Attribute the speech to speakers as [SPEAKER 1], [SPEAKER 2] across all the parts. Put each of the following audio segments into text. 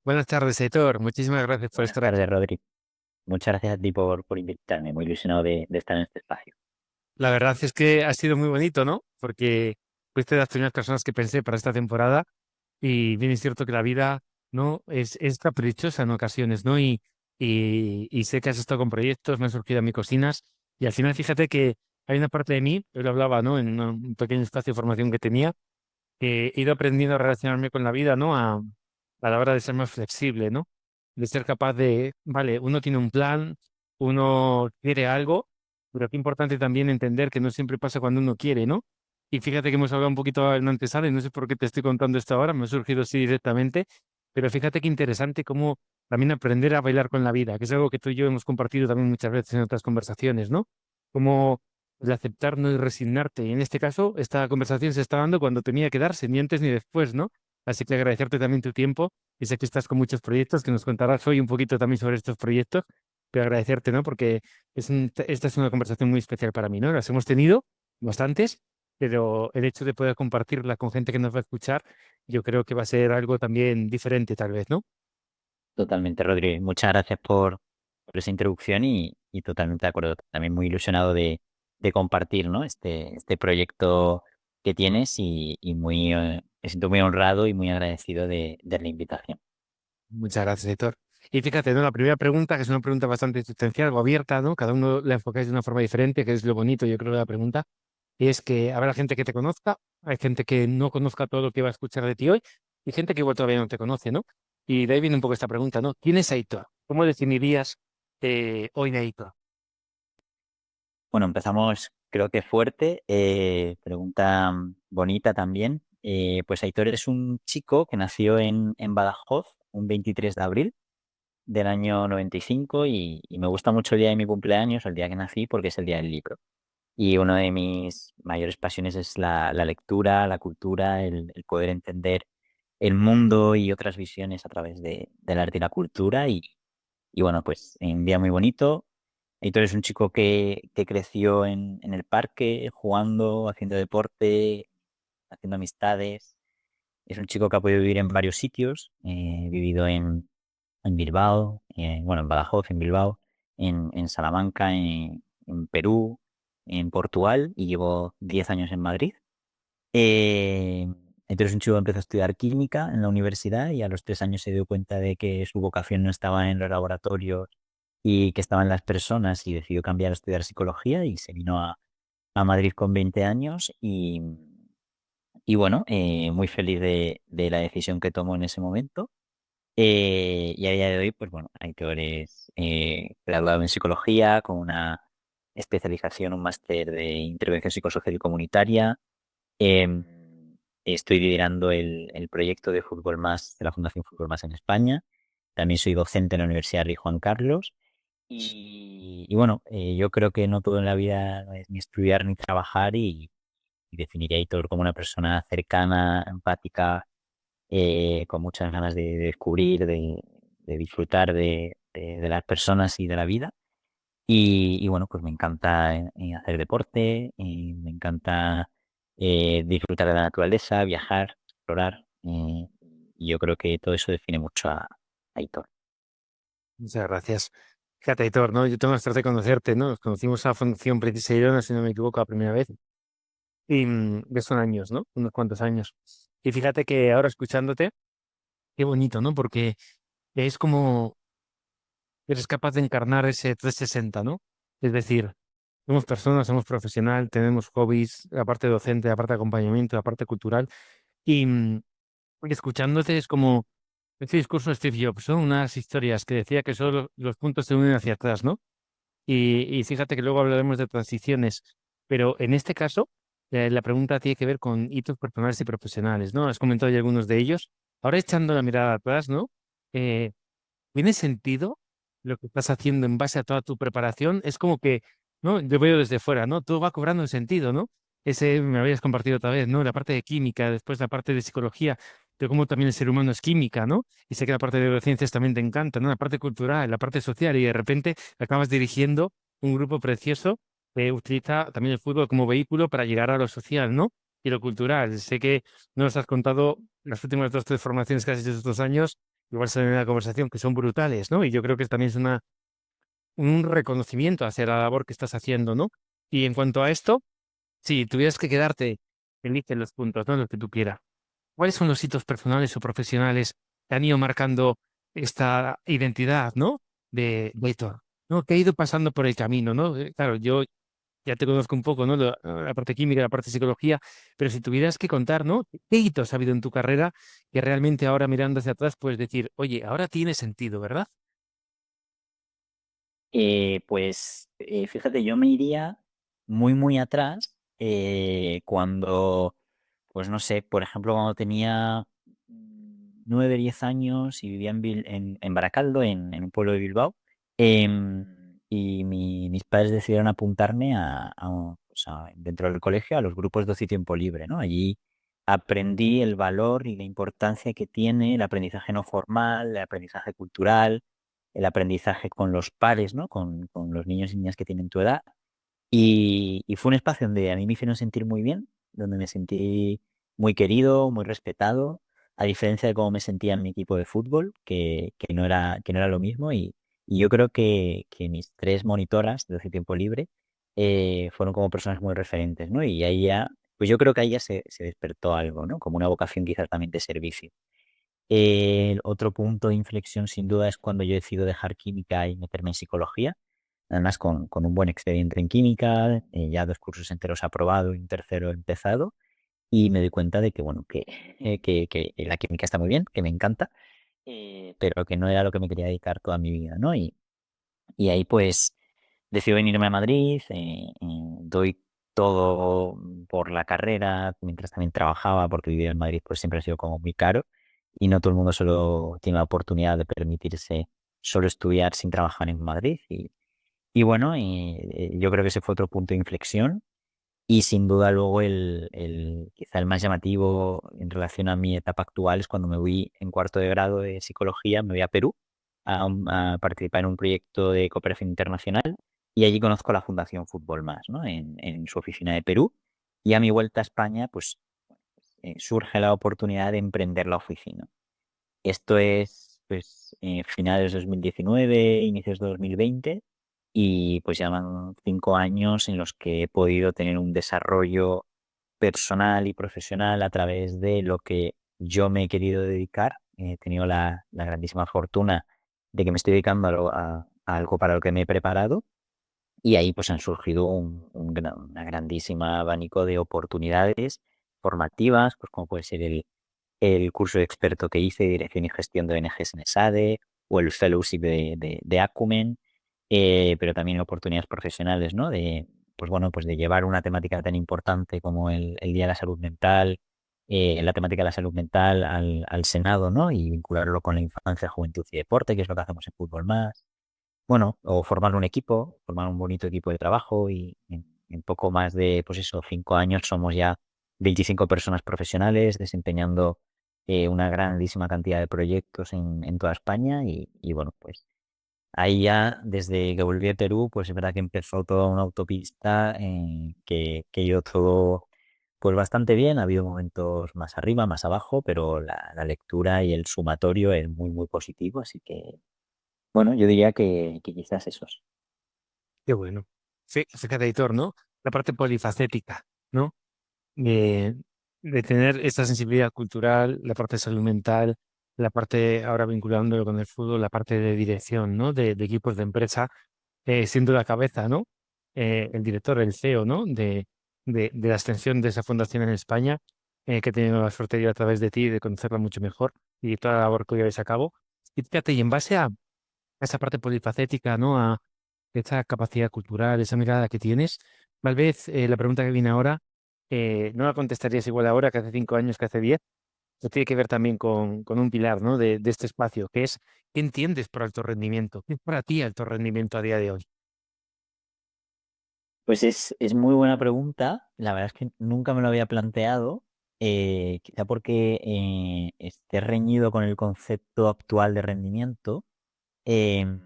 [SPEAKER 1] Buenas tardes, Aitor. Muchísimas gracias por
[SPEAKER 2] Buenas
[SPEAKER 1] estar aquí.
[SPEAKER 2] tardes, Rodri. Muchas gracias a ti por invitarme. Muy ilusionado de estar en este espacio.
[SPEAKER 1] La verdad es que ha sido muy bonito, ¿no? Porque fuiste de las primeras personas que pensé para esta temporada y bien es cierto que la vida, ¿no? Es caprichosa en ocasiones, ¿no? Y sé que has estado con proyectos, me han surgido a mí cocinas y al final fíjate que hay una parte de mí, yo lo hablaba, ¿no? En un pequeño espacio de formación que tenía, que he ido aprendiendo a relacionarme con la vida, ¿no? A la hora de ser más flexible, ¿no? De ser capaz de, vale, uno tiene un plan, uno quiere algo, pero qué importante también entender que no siempre pasa cuando uno quiere, ¿no? Y fíjate que hemos hablado un poquito en antesala y no sé por qué te estoy contando esto ahora, me ha surgido así directamente, pero fíjate qué interesante cómo también aprender a bailar con la vida, que es algo que tú y yo hemos compartido también muchas veces en otras conversaciones, ¿no? Como el aceptarnos y resignarte. Y en este caso, esta conversación se está dando cuando tenía que darse, ni antes ni después, ¿no? Así que agradecerte también tu tiempo. Y sé que estás con muchos proyectos, que nos contarás hoy un poquito también sobre estos proyectos, pero agradecerte, ¿no? Porque esta es una conversación muy especial para mí, ¿no? Las hemos tenido bastantes, pero el hecho de poder compartirla con gente que nos va a escuchar, yo creo que va a ser algo también diferente, tal vez, ¿no?
[SPEAKER 2] Totalmente, Rodri. Muchas gracias por esa introducción y totalmente de acuerdo. También muy ilusionado de compartir, ¿no? Este proyecto que tienes y me siento muy honrado y muy agradecido de la invitación.
[SPEAKER 1] Muchas gracias, Héctor. Y fíjate, ¿no? La primera pregunta, que es una pregunta bastante existencial, algo abierta, ¿no? Cada uno la enfocáis de una forma diferente, que es lo bonito, yo creo, de la pregunta. Y es que habrá gente que te conozca, hay gente que no conozca todo lo que va a escuchar de ti hoy, y gente que igual todavía no te conoce, ¿no? Y de ahí viene un poco esta pregunta, ¿no? ¿Quién es Aitor? ¿Cómo definirías hoy de Aitor?
[SPEAKER 2] Bueno, empezamos creo que fuerte. Pregunta bonita también. Pues Aitor es un chico que nació en Badajoz un 23 de abril del año 95 y me gusta mucho el día de mi cumpleaños, el día que nací, porque es el día del libro. Y una de mis mayores pasiones es la lectura, la cultura, el poder entender el mundo y otras visiones a través del arte y la cultura. Y bueno, pues un día muy bonito. Heitor es un chico que creció en el parque, jugando, haciendo deporte, haciendo amistades. Es un chico que ha podido vivir en varios sitios. Vivido en Bilbao, bueno, en Badajoz, en Bilbao, en Salamanca, en Perú, en Portugal y llevo 10 años en Madrid. Eh, entonces un chico empezó a estudiar química en la universidad y a los 3 años se dio cuenta de que su vocación no estaba en los laboratorios y que estaba en las personas y decidió cambiar a estudiar psicología y se vino a Madrid con 20 años y bueno, muy feliz de la decisión que tomó en ese momento. Y a día de hoy, pues bueno, Aitor es graduado en psicología con una especialización, un máster de intervención psicosocial y comunitaria. Em, Estoy liderando el proyecto de Fútbol Más de la Fundación Fútbol Más en España. También soy docente en la Universidad Rey Juan Carlos. Y bueno, yo creo que no todo en la vida no es ni estudiar ni trabajar y definiría a Aitor como una persona cercana, empática, con muchas ganas de descubrir, de disfrutar de las personas y de la vida. Y bueno, pues me encanta hacer deporte, me encanta disfrutar de la naturaleza, viajar, explorar. Y yo creo que todo eso define mucho a Aitor.
[SPEAKER 1] Muchas gracias. Fíjate, Aitor, ¿no? Yo tengo la suerte de conocerte, ¿no? Nos conocimos a Función Princesa Irona, si no me equivoco, la primera vez. Y ya son años, ¿no? Unos cuantos años. Y fíjate que ahora escuchándote, qué bonito, ¿no? Porque es como eres capaz de encarnar ese 360, ¿no? Es decir, somos personas, somos profesional, tenemos hobbies, la parte docente, la parte de acompañamiento, la parte cultural. Y escuchándote es como ese discurso de Steve Jobs, ¿no? Unas historias que decía que solo los puntos se unen hacia atrás, ¿no? Y fíjate que luego hablaremos de transiciones, pero en este caso, la pregunta tiene que ver con hitos personales y profesionales, ¿no? Has comentado ya algunos de ellos. Ahora echando la mirada atrás, ¿no? Eh, ¿Tiene sentido lo que estás haciendo en base a toda tu preparación? Es como que, ¿no? Yo veo desde fuera, ¿no? Todo va cobrando sentido, ¿no? Ese me habías compartido otra vez, ¿no? La parte de química, después la parte de psicología, de cómo también el ser humano es química, ¿no? Y sé que la parte de neurociencias también te encanta, ¿no? La parte cultural, la parte social, y de repente acabas dirigiendo un grupo precioso que utiliza también el fútbol como vehículo para llegar a lo social, ¿no? Y lo cultural. Sé que no nos has contado las últimas dos, tres formaciones que has hecho estos años igual salen en la conversación, que son brutales, ¿no? Y yo creo que también es un reconocimiento hacia la labor que estás haciendo, ¿no? Y en cuanto a esto, si tuvieras que quedarte feliz en los puntos, ¿no? Lo que tú quieras. ¿Cuáles son los hitos personales o profesionales que han ido marcando esta identidad, ¿no? De Héctor, ¿no? Que ha ido pasando por el camino, ¿no? Claro, yo ya te conozco un poco, ¿no? La parte química, la parte psicología, pero si tuvieras que contar, ¿no? ¿Qué hitos ha habido en tu carrera que realmente ahora mirando hacia atrás puedes decir, oye, ahora tiene sentido, ¿verdad?
[SPEAKER 2] Fíjate, yo me iría muy, muy atrás cuando, pues no sé, por ejemplo, cuando tenía 9, 10 años y vivía en Baracaldo, en un pueblo de Bilbao, y mis padres decidieron apuntarme dentro del colegio a los grupos de ocio y tiempo libre, ¿no? Allí aprendí el valor y la importancia que tiene el aprendizaje no formal, el aprendizaje cultural, el aprendizaje con los pares, ¿no? Con los niños y niñas que tienen tu edad. Y fue un espacio donde a mí me hicieron sentir muy bien, donde me sentí muy querido, muy respetado, a diferencia de cómo me sentía en mi equipo de fútbol, que no era lo mismo. Y yo creo que mis tres monitoras de ese tiempo libre fueron como personas muy referentes, ¿no? Y ahí ya, pues yo creo que ahí ya se despertó algo, ¿no? Como una vocación quizás también de servicio. El otro punto de inflexión sin duda es cuando yo decido dejar química y meterme en psicología, además con un buen expediente en química, ya 2 cursos enteros aprobado y un tercero empezado, y me doy cuenta de que, bueno, que la química está muy bien, que me encanta, pero que no era lo que me quería dedicar toda mi vida, ¿no? Y ahí pues decido venirme a Madrid, doy todo por la carrera, mientras también trabajaba, porque vivir en Madrid pues siempre ha sido como muy caro y no todo el mundo solo tiene la oportunidad de permitirse solo estudiar sin trabajar en Madrid. Y bueno, yo creo que ese fue otro punto de inflexión y sin duda luego quizá el más llamativo en relación a mi etapa actual es cuando me voy en cuarto de grado de psicología, me voy a Perú a participar en un proyecto de cooperación internacional y allí conozco la Fundación Fútbol Más, ¿no? En su oficina de Perú. Y a mi vuelta a España, pues surge la oportunidad de emprender la oficina. Esto es, pues, finales de 2019, inicios de 2020, y pues ya van 5 años en los que he podido tener un desarrollo personal y profesional a través de lo que yo me he querido dedicar. He tenido la grandísima fortuna de que me estoy dedicando a algo para lo que me he preparado, y ahí pues han surgido una grandísima abanico de oportunidades formativas, pues como puede ser el curso de experto que hice de Dirección y Gestión de ONGs en ESADE o el fellowship de Acumen, pero también oportunidades profesionales, ¿no? Pues bueno, pues de llevar una temática tan importante como el Día de la Salud Mental, la temática de la salud mental al Senado, ¿no? Y vincularlo con la infancia, juventud y deporte, que es lo que hacemos en Fútbol Más. Bueno, o formar un equipo, formar un bonito equipo de trabajo y en poco más de, pues eso, 5 años somos ya 25 personas profesionales desempeñando una grandísima cantidad de proyectos en toda España y bueno, pues ahí ya desde que volví a Perú, pues es verdad que empezó toda una autopista que yo todo pues bastante bien, ha habido momentos más arriba, más abajo, pero la lectura y el sumatorio es muy, muy positivo, así que bueno, yo diría que quizás esos.
[SPEAKER 1] Qué bueno. Fíjate, editor, ¿no? La parte polifacética, ¿no? De, de tener esta sensibilidad cultural, la parte de salud mental, la parte, ahora vinculándolo con el fútbol, la parte de dirección, ¿no? De equipos de empresa, siendo la cabeza, ¿no? El director, el CEO, ¿no? De la extensión de esa fundación en España, que he tenido la suerte de ir a través de ti, de conocerla mucho mejor y toda la labor que lleváis a cabo. Y fíjate, y en base a esa parte polifacética, ¿no? A esa capacidad cultural, esa mirada que tienes. Tal vez la pregunta que viene ahora no la contestarías igual ahora que hace 5 años, que hace 10. Eso tiene que ver también con un pilar, ¿no? De este espacio, que es, ¿qué entiendes por alto rendimiento? ¿Qué es para ti alto rendimiento a día de hoy?
[SPEAKER 2] Pues es muy buena pregunta. La verdad es que nunca me lo había planteado, quizá porque esté reñido con el concepto actual de rendimiento. em,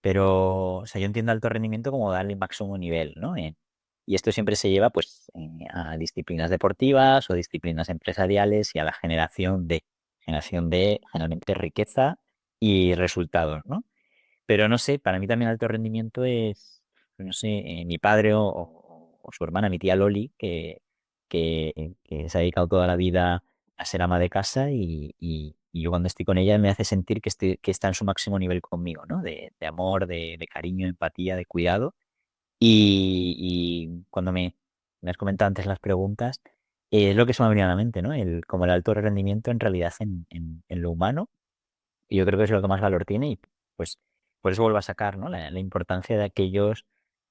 [SPEAKER 2] pero, o sea, yo entiendo alto rendimiento como darle el máximo nivel, ¿no? Y esto siempre se lleva, pues, a disciplinas deportivas o disciplinas empresariales y a la generación de. generación de generalmente riqueza y resultados, ¿no? Pero no sé, para mí también alto rendimiento es, no sé, mi padre o su hermana, mi tía Loli, que se ha dedicado toda la vida a ser ama de casa y yo cuando estoy con ella me hace sentir que está en su máximo nivel conmigo, ¿no? De amor, de cariño, empatía, de cuidado. Y cuando me has comentado antes las preguntas, es lo que se me ha venido a la mente, ¿no? Como el alto rendimiento en realidad en lo humano, y yo creo que es lo que más valor tiene y pues por eso vuelvo a sacar, ¿no? La importancia de aquellos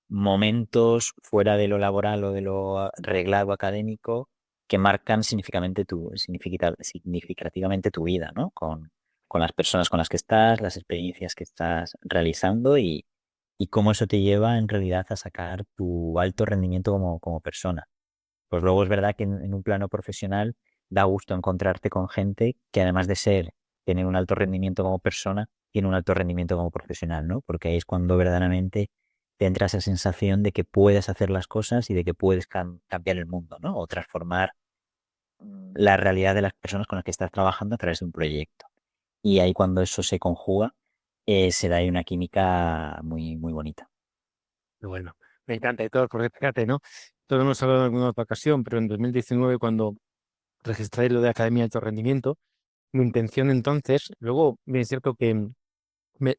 [SPEAKER 2] momentos fuera de lo laboral o de lo reglado académico que marcan significativamente tu vida, ¿no? Con las personas con las que estás, las experiencias que estás realizando y cómo eso te lleva en realidad a sacar tu alto rendimiento como persona. Pues luego es verdad que en un plano profesional da gusto encontrarte con gente que además de tener un alto rendimiento como persona, tiene un alto rendimiento como profesional, ¿no? Porque ahí es cuando verdaderamente te entra esa sensación de que puedes hacer las cosas y de que puedes cambiar el mundo, ¿no? O transformar la realidad de las personas con las que estás trabajando a través de un proyecto. Y ahí cuando eso se conjuga, se da ahí una química muy, muy bonita.
[SPEAKER 1] Pero bueno, me encanta y todo, porque fíjate, ¿no? Todo hemos hablado en alguna otra ocasión, pero en 2019, cuando registré lo de Academia de Alto Rendimiento, mi intención entonces, luego, bien es cierto que me,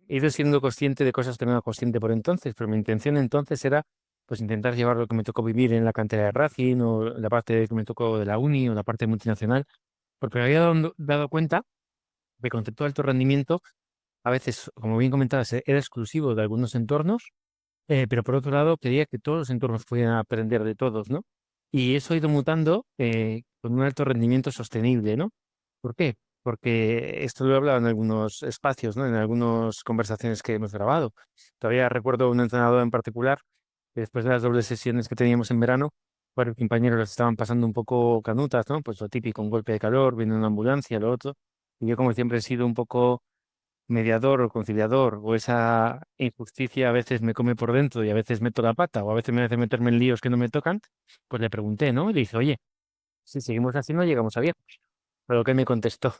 [SPEAKER 1] he ido siendo consciente de cosas que no era consciente por entonces, pero mi intención entonces era pues intentar llevar lo que me tocó vivir en la cantera de Racing o la parte que me tocó de la uni o la parte multinacional, porque me había dado cuenta que el concepto de alto rendimiento a veces, como bien comentabas, era exclusivo de algunos entornos, pero por otro lado quería que todos los entornos pudieran aprender de todos, ¿no? Y eso ha ido mutando con un alto rendimiento sostenible, ¿no? ¿Por qué? Porque esto lo he hablado en algunos espacios, ¿no? En algunas conversaciones que hemos grabado. Todavía recuerdo un entrenador en particular que después de las dobles sesiones que teníamos en verano, varios compañeros las estaban pasando un poco canutas, ¿no? Pues lo típico, un golpe de calor, viene una ambulancia, lo otro. Y yo como siempre he sido un poco mediador o conciliador, o esa injusticia a veces me come por dentro y a veces meto la pata, o a veces me hace meterme en líos que no me tocan, pues le pregunté, ¿no? Y le dije, oye, si seguimos así no llegamos a viejos. Pero que me contestó,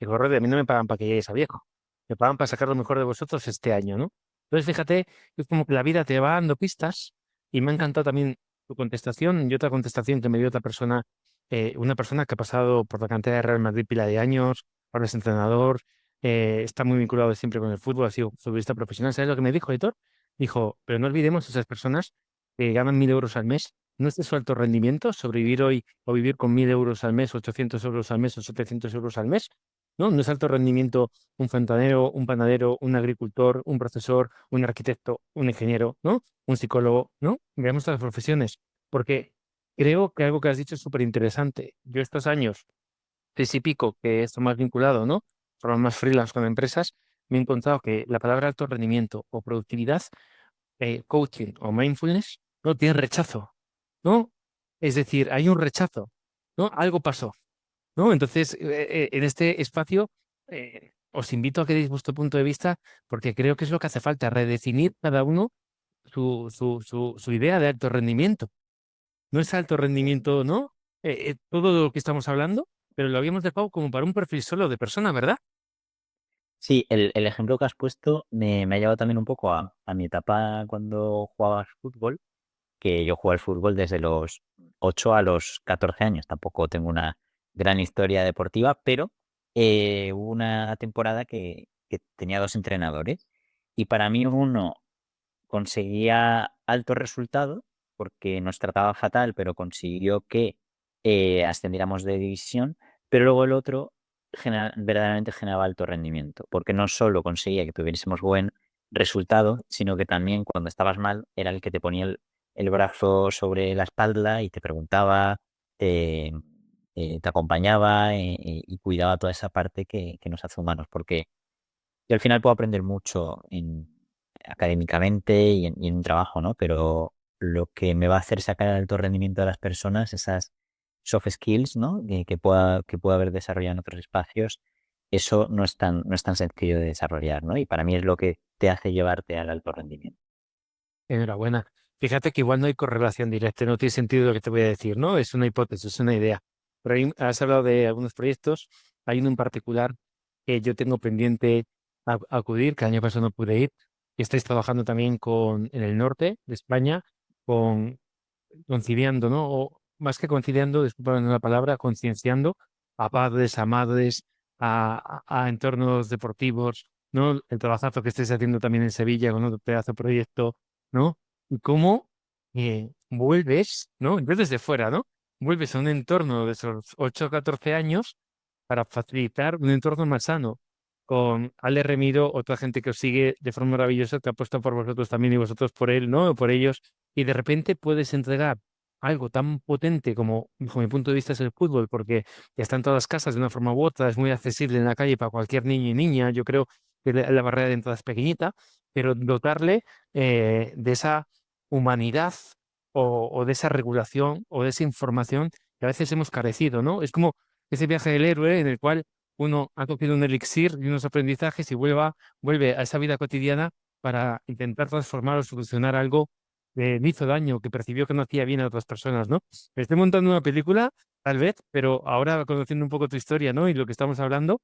[SPEAKER 1] dijo, Rodri, a mí no me pagan para que llegues a viejo, me pagan para sacar lo mejor de vosotros este año, ¿no? Entonces, fíjate, es como que la vida te va dando pistas y me ha encantado también tu contestación y otra contestación que me dio otra persona, una persona que ha pasado por la cantera de Real Madrid pila de años, ahora es entrenador, está muy vinculado siempre con el fútbol, ha sido futbolista profesional. ¿Sabes lo que me dijo, Héctor? Dijo, pero no olvidemos esas personas que ganan 1.000 euros al mes. ¿No es de su alto rendimiento sobrevivir hoy o vivir con 1.000 euros al mes, 800 euros al mes o 700 euros al mes? ¿No? ¿No es alto rendimiento un fontanero, un panadero, un agricultor, un profesor, un arquitecto, un ingeniero, ¿no? Un psicólogo, ¿no? Veamos las profesiones, porque creo que algo que has dicho es súper interesante. Yo estos años, tres y pico, que esto más vinculado, ¿no? Forma más freelance con empresas, me he encontrado que la palabra alto rendimiento o productividad, coaching o mindfulness, no tiene rechazo, ¿no? Es decir, hay un rechazo, ¿no? Algo pasó, ¿no? Entonces, en este espacio, os invito a que deis vuestro punto de vista, porque creo que es lo que hace falta, redefinir cada uno su idea de alto rendimiento. No es alto rendimiento, ¿no? Todo lo que estamos hablando, pero lo habíamos dejado como para un perfil solo de persona, ¿verdad?
[SPEAKER 2] Sí, el ejemplo que has puesto me ha llevado también un poco a mi etapa cuando jugaba al fútbol, que yo jugué al fútbol desde los 8 a los 14 años. Tampoco tengo una gran historia deportiva, pero hubo una temporada que tenía dos entrenadores y para mí uno conseguía alto resultado porque nos trataba fatal, pero consiguió que ascendiéramos de división, pero luego el otro verdaderamente generaba alto rendimiento, porque no solo conseguía que tuviésemos buen resultado, sino que también cuando estabas mal era el que te ponía el brazo sobre la espalda y te preguntaba, te, te acompañaba y cuidaba toda esa parte que nos hace humanos, porque yo al final puedo aprender mucho académicamente y en un trabajo, ¿no? Pero lo que me va a hacer sacar el alto rendimiento de las personas, esas soft skills, ¿no? Que pueda haber desarrollado en otros espacios, eso no es tan sencillo de desarrollar, ¿no? Y para mí es lo que te hace llevarte al alto rendimiento.
[SPEAKER 1] Enhorabuena. Fíjate que igual no hay correlación directa, no tiene sentido lo que te voy a decir, ¿no? Es una hipótesis, es una idea. Por ahí has hablado de algunos proyectos. Hay uno en particular que yo tengo pendiente acudir, que el año pasado no pude ir. Y estáis trabajando también en el norte de España, con conciliando, ¿no? O más que conciliando, disculpa la palabra, concienciando a padres, a madres, a entornos deportivos, ¿no? El trabajazo que estáis haciendo también en Sevilla con otro pedazo de proyecto, ¿no? Y cómo vuelves, ¿no? Yo desde fuera, ¿no? Vuelves a un entorno de esos 8 o 14 años para facilitar un entorno más sano. Con Ale Remiro, otra gente que os sigue de forma maravillosa, que apuesta por vosotros también y vosotros por él, ¿no? O por ellos, y de repente puedes entregar algo tan potente como, bajo mi punto de vista, es el fútbol, porque está en todas las casas de una forma u otra, es muy accesible en la calle para cualquier niño y niña, yo creo que la barrera de entrada es pequeñita, pero dotarle de esa humanidad o de esa regulación o de esa información que a veces hemos carecido, ¿no? Es como ese viaje del héroe en el cual uno ha cogido un elixir y unos aprendizajes y vuelve a esa vida cotidiana para intentar transformar o solucionar algo que le hizo daño, que percibió que no hacía bien a otras personas, ¿no? Me estoy montando una película, tal vez, pero ahora conociendo un poco tu historia, ¿no? Y lo que estamos hablando,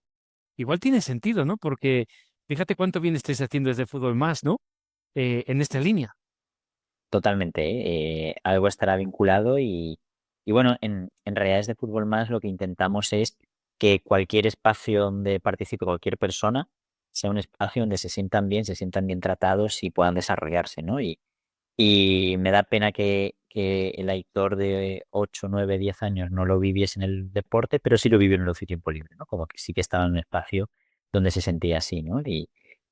[SPEAKER 1] igual tiene sentido, ¿no? Porque fíjate cuánto bien estáis haciendo desde Fútbol Más, ¿no? En esta línea.
[SPEAKER 2] Totalmente, algo estará vinculado y bueno, en realidades de fútbol más lo que intentamos es que cualquier espacio donde participe cualquier persona sea un espacio donde se sientan bien tratados y puedan desarrollarse, ¿no? Y me da pena que el Aitor de 8 9 10 años no lo viviese en el deporte, pero sí lo vivió en el ocio y tiempo libre, ¿no? Como que sí que estaba en un espacio donde se sentía así, ¿no? Y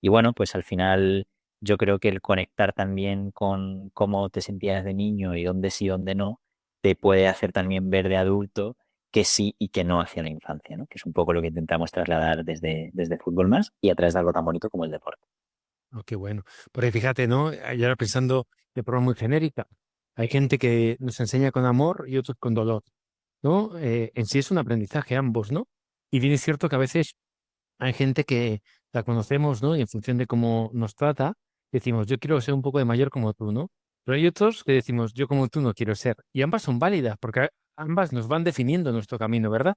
[SPEAKER 2] bueno, pues al final yo creo que el conectar también con cómo te sentías de niño y dónde sí, dónde no, te puede hacer también ver de adulto que sí y que no hacia la infancia, ¿no? Que es un poco lo que intentamos trasladar desde Fútbol Más y a través de algo tan bonito como el deporte.
[SPEAKER 1] Oh, qué bueno. Porque fíjate, ¿no? Y ahora pensando de forma muy genérica, hay gente que nos enseña con amor y otros con dolor, ¿no? En sí es un aprendizaje ambos, ¿no? Y bien es cierto que a veces hay gente que la conocemos, ¿no? Y en función de cómo nos trata, decimos, yo quiero ser un poco de mayor como tú, ¿no? Pero hay otros que decimos, yo como tú no quiero ser. Y ambas son válidas, porque ambas nos van definiendo nuestro camino, ¿verdad?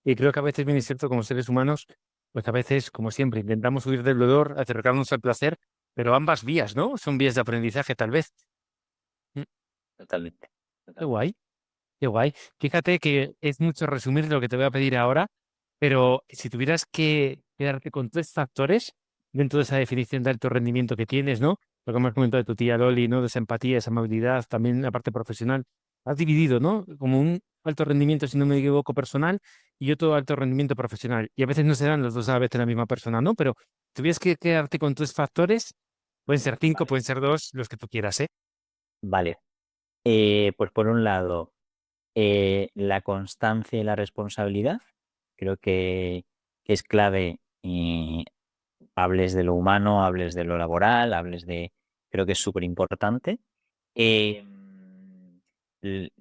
[SPEAKER 1] Y creo que a veces bien es cierto como seres humanos, pues a veces, como siempre, intentamos huir del dolor, acercarnos al placer, pero ambas vías, ¿no? Son vías de aprendizaje, tal vez. Mm,
[SPEAKER 2] Totalmente,
[SPEAKER 1] Qué
[SPEAKER 2] totalmente.
[SPEAKER 1] guay. Qué guay. Fíjate que es mucho resumir lo que te voy a pedir ahora, pero si tuvieras que quedarte con tres factores dentro de esa definición de alto rendimiento que tienes, ¿no? Lo que me has comentado de tu tía Loli, ¿no? De esa empatía, esa amabilidad, también la parte profesional. Has dividido, ¿no? Como un alto rendimiento, si no me equivoco, personal y otro alto rendimiento profesional. Y a veces no se dan los dos a la vez en la misma persona, ¿no? Pero si tuvieras que quedarte con tres factores, pueden ser cinco,
[SPEAKER 2] Vale.
[SPEAKER 1] pueden ser dos, los que tú quieras, ¿eh?
[SPEAKER 2] Vale. Pues por un lado, la constancia y la responsabilidad. Creo que es clave, hables de lo humano, hables de lo laboral, hables de... Creo que es súper importante.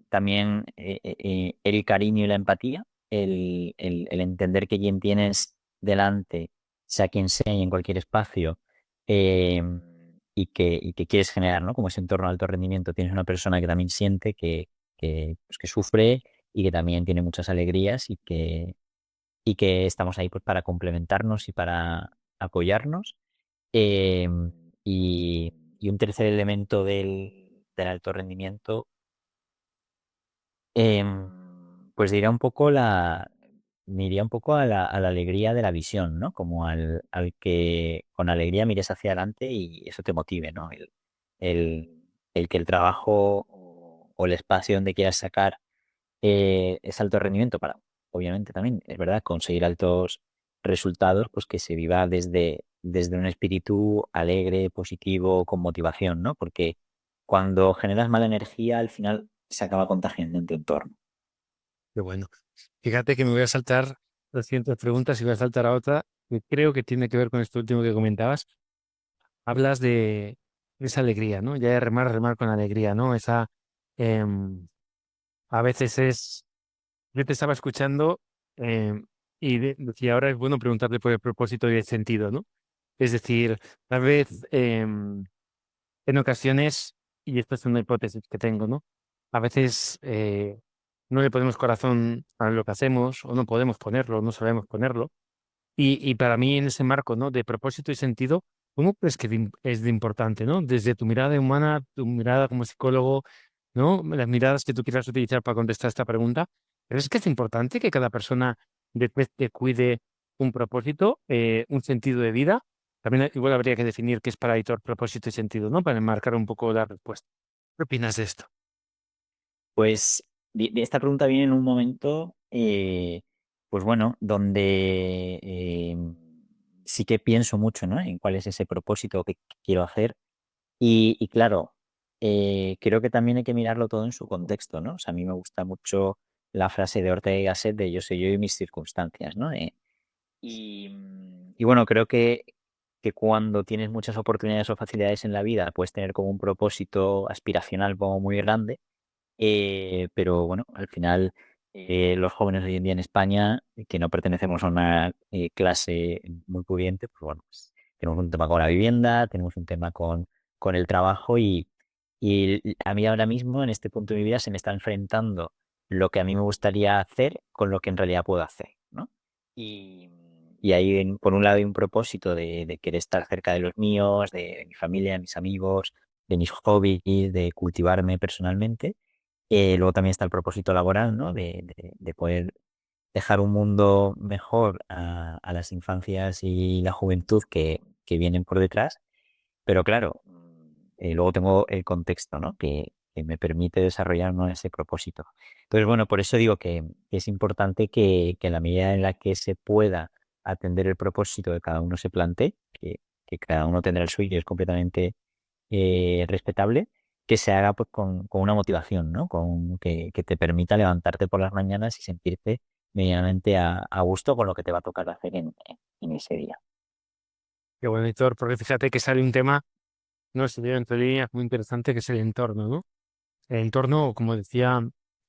[SPEAKER 2] También el cariño y la empatía, el entender que quien tienes delante, sea quien sea y en cualquier espacio, eh, y que quieres generar, ¿no? Como ese entorno de alto rendimiento, tienes una persona que también siente pues, que sufre y que también tiene muchas alegrías y que estamos ahí pues, para complementarnos y para apoyarnos. Eh, y un tercer elemento del alto rendimiento, pues diría un poco me iría un poco a la alegría de la visión, ¿no? Como al que con alegría mires hacia adelante y eso te motive, ¿no? El, el que el trabajo o el espacio donde quieras sacar es alto rendimiento para, obviamente también, es verdad, conseguir altos resultados, pues que se viva desde un espíritu alegre, positivo, con motivación, ¿no? Porque cuando generas mala energía, al final se acaba contagiando en tu entorno.
[SPEAKER 1] Qué bueno. Fíjate que me voy a saltar 200 preguntas y voy a saltar a otra que creo que tiene que ver con esto último que comentabas. Hablas de esa alegría, ¿no? Ya de remar, remar con alegría, ¿no? Em, a veces yo te estaba escuchando decía, ahora es bueno preguntarle por el propósito y el sentido, ¿no? Es decir, tal vez en ocasiones, y esto es una hipótesis que tengo, ¿no? A veces no le ponemos corazón a lo que hacemos, o no podemos ponerlo, no sabemos ponerlo. Y para mí, en ese marco, ¿no? De propósito y sentido, ¿cómo crees que es de importante, ¿no? Desde tu mirada humana, tu mirada como psicólogo, ¿no? Las miradas que tú quieras utilizar para contestar esta pregunta, ¿crees que es importante que cada persona detecte, cuide un propósito, un sentido de vida? También igual habría que definir qué es para Aitor propósito y sentido, ¿no? Para enmarcar un poco la respuesta. ¿Qué opinas de esto?
[SPEAKER 2] Pues de esta pregunta viene en un momento, pues bueno, donde sí que pienso mucho, ¿no? En cuál es ese propósito que quiero hacer. Y claro, creo que también hay que mirarlo todo en su contexto, ¿no? O sea, a mí me gusta mucho la frase de Ortega y Gasset de yo soy yo y mis circunstancias, ¿no? Y bueno, creo que cuando tienes muchas oportunidades o facilidades en la vida, puedes tener como un propósito aspiracional como muy grande, pero bueno, al final los jóvenes hoy en día en España, que no pertenecemos a una clase muy pudiente, pues bueno, pues tenemos un tema con la vivienda, tenemos un tema con el trabajo y a mí ahora mismo, en este punto de mi vida, se me está enfrentando lo que a mí me gustaría hacer con lo que en realidad puedo hacer, ¿no? Y, y ahí, por un lado, hay un propósito de querer estar cerca de los míos, de mi familia, de mis amigos, de mis hobbies, de cultivarme personalmente. Luego también está el propósito laboral, ¿no? De poder dejar un mundo mejor a las infancias y la juventud que vienen por detrás. Pero claro, luego tengo el contexto, ¿no? Que me permite desarrollar, ¿no? Ese propósito. Entonces, bueno, por eso digo que es importante que en la medida en la que se pueda atender el propósito que cada uno se plantee, que cada uno tendrá el suyo y es completamente respetable, que se haga pues con una motivación, ¿no? Que te permita levantarte por las mañanas y sentirte medianamente a gusto con lo que te va a tocar hacer en ese día.
[SPEAKER 1] Qué bueno, Aitor, porque fíjate que sale un tema, no sé, entre líneas muy interesante, que es el entorno, ¿no? El entorno, como decía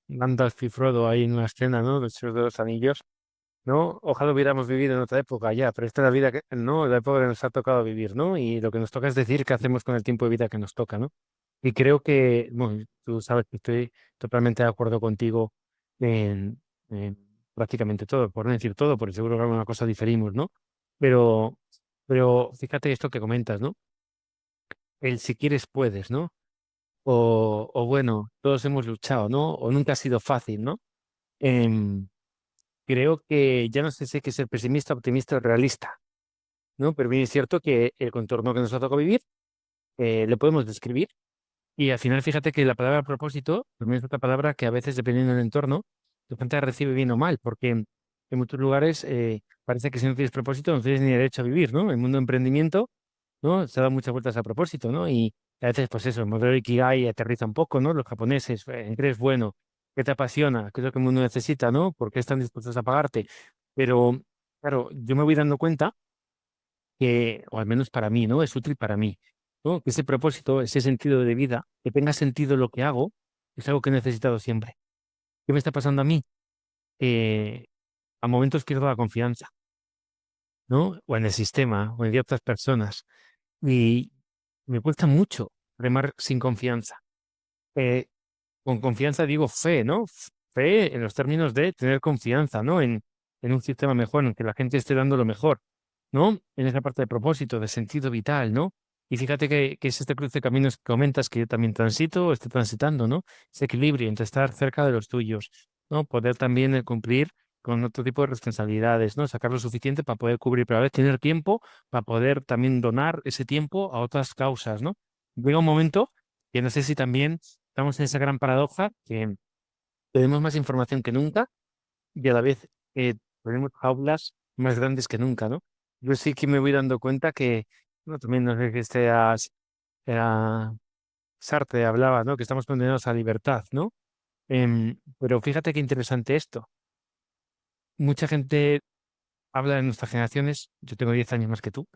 [SPEAKER 1] Gandalf y Frodo ahí en una escena, ¿no? Del Señor de los Anillos, ¿no? Ojalá hubiéramos vivido en otra época ya, pero esta es la vida que, ¿no? La época que nos ha tocado vivir, ¿no? Y lo que nos toca es decir qué hacemos con el tiempo de vida que nos toca, ¿no? Y creo que, bueno, tú sabes que estoy totalmente de acuerdo contigo en, en prácticamente todo, por no decir todo, porque seguro que alguna cosa diferimos, ¿no? Pero, pero fíjate esto que comentas, ¿no? El si quieres puedes, ¿no? O bueno, todos hemos luchado, ¿no? O nunca ha sido fácil, ¿no? Em, Creo que ya no sé si hay que ser pesimista, optimista o realista, ¿no? Pero bien es cierto que el contorno que nos ha tocado vivir lo podemos describir. Y al final, fíjate que la palabra propósito también es otra palabra que a veces, dependiendo del entorno, la gente recibe bien o mal, porque en muchos lugares parece que si no tienes propósito no tienes ni derecho a vivir, ¿no? El mundo de emprendimiento, ¿no? Se da muchas vueltas a propósito, ¿no? Y a veces, pues eso, el modelo Ikigai aterriza un poco, ¿no? Los japoneses, ¿en qué eres bueno? ¿Qué te apasiona? ¿Qué es lo que el mundo necesita, ¿no? ¿Por qué están dispuestos a pagarte? Pero, claro, yo me voy dando cuenta que, o al menos para mí, ¿no? Es útil para mí, ¿no? Que ese propósito, ese sentido de vida, que tenga sentido lo que hago, es algo que he necesitado siempre. ¿Qué me está pasando a mí? Eh, a momentos pierdo la confianza, ¿no? O en el sistema, o en ciertas personas. Y me cuesta mucho remar sin confianza. Eh, con confianza digo fe, ¿no? Fe en los términos de tener confianza, ¿no? En un sistema mejor, en que la gente esté dando lo mejor, ¿no? En esa parte de propósito, de sentido vital, ¿no? Y fíjate que es este cruce de caminos que comentas que yo también transito o estoy transitando, ¿no? Ese equilibrio entre estar cerca de los tuyos, ¿no? Poder también cumplir con otro tipo de responsabilidades, ¿no? Sacar lo suficiente para poder cubrir, pero a veces tener tiempo para poder también donar ese tiempo a otras causas, ¿no? Llega un momento que no sé si también estamos en esa gran paradoja que tenemos más información que nunca y a la vez tenemos jaulas más grandes que nunca, ¿no? Yo sí que me voy dando cuenta que, no, también no sé que era Sartre hablaba, ¿no? Que estamos condenados a libertad, ¿no? Pero fíjate qué interesante esto. Mucha gente habla de nuestras generaciones, yo tengo 10 años más que tú,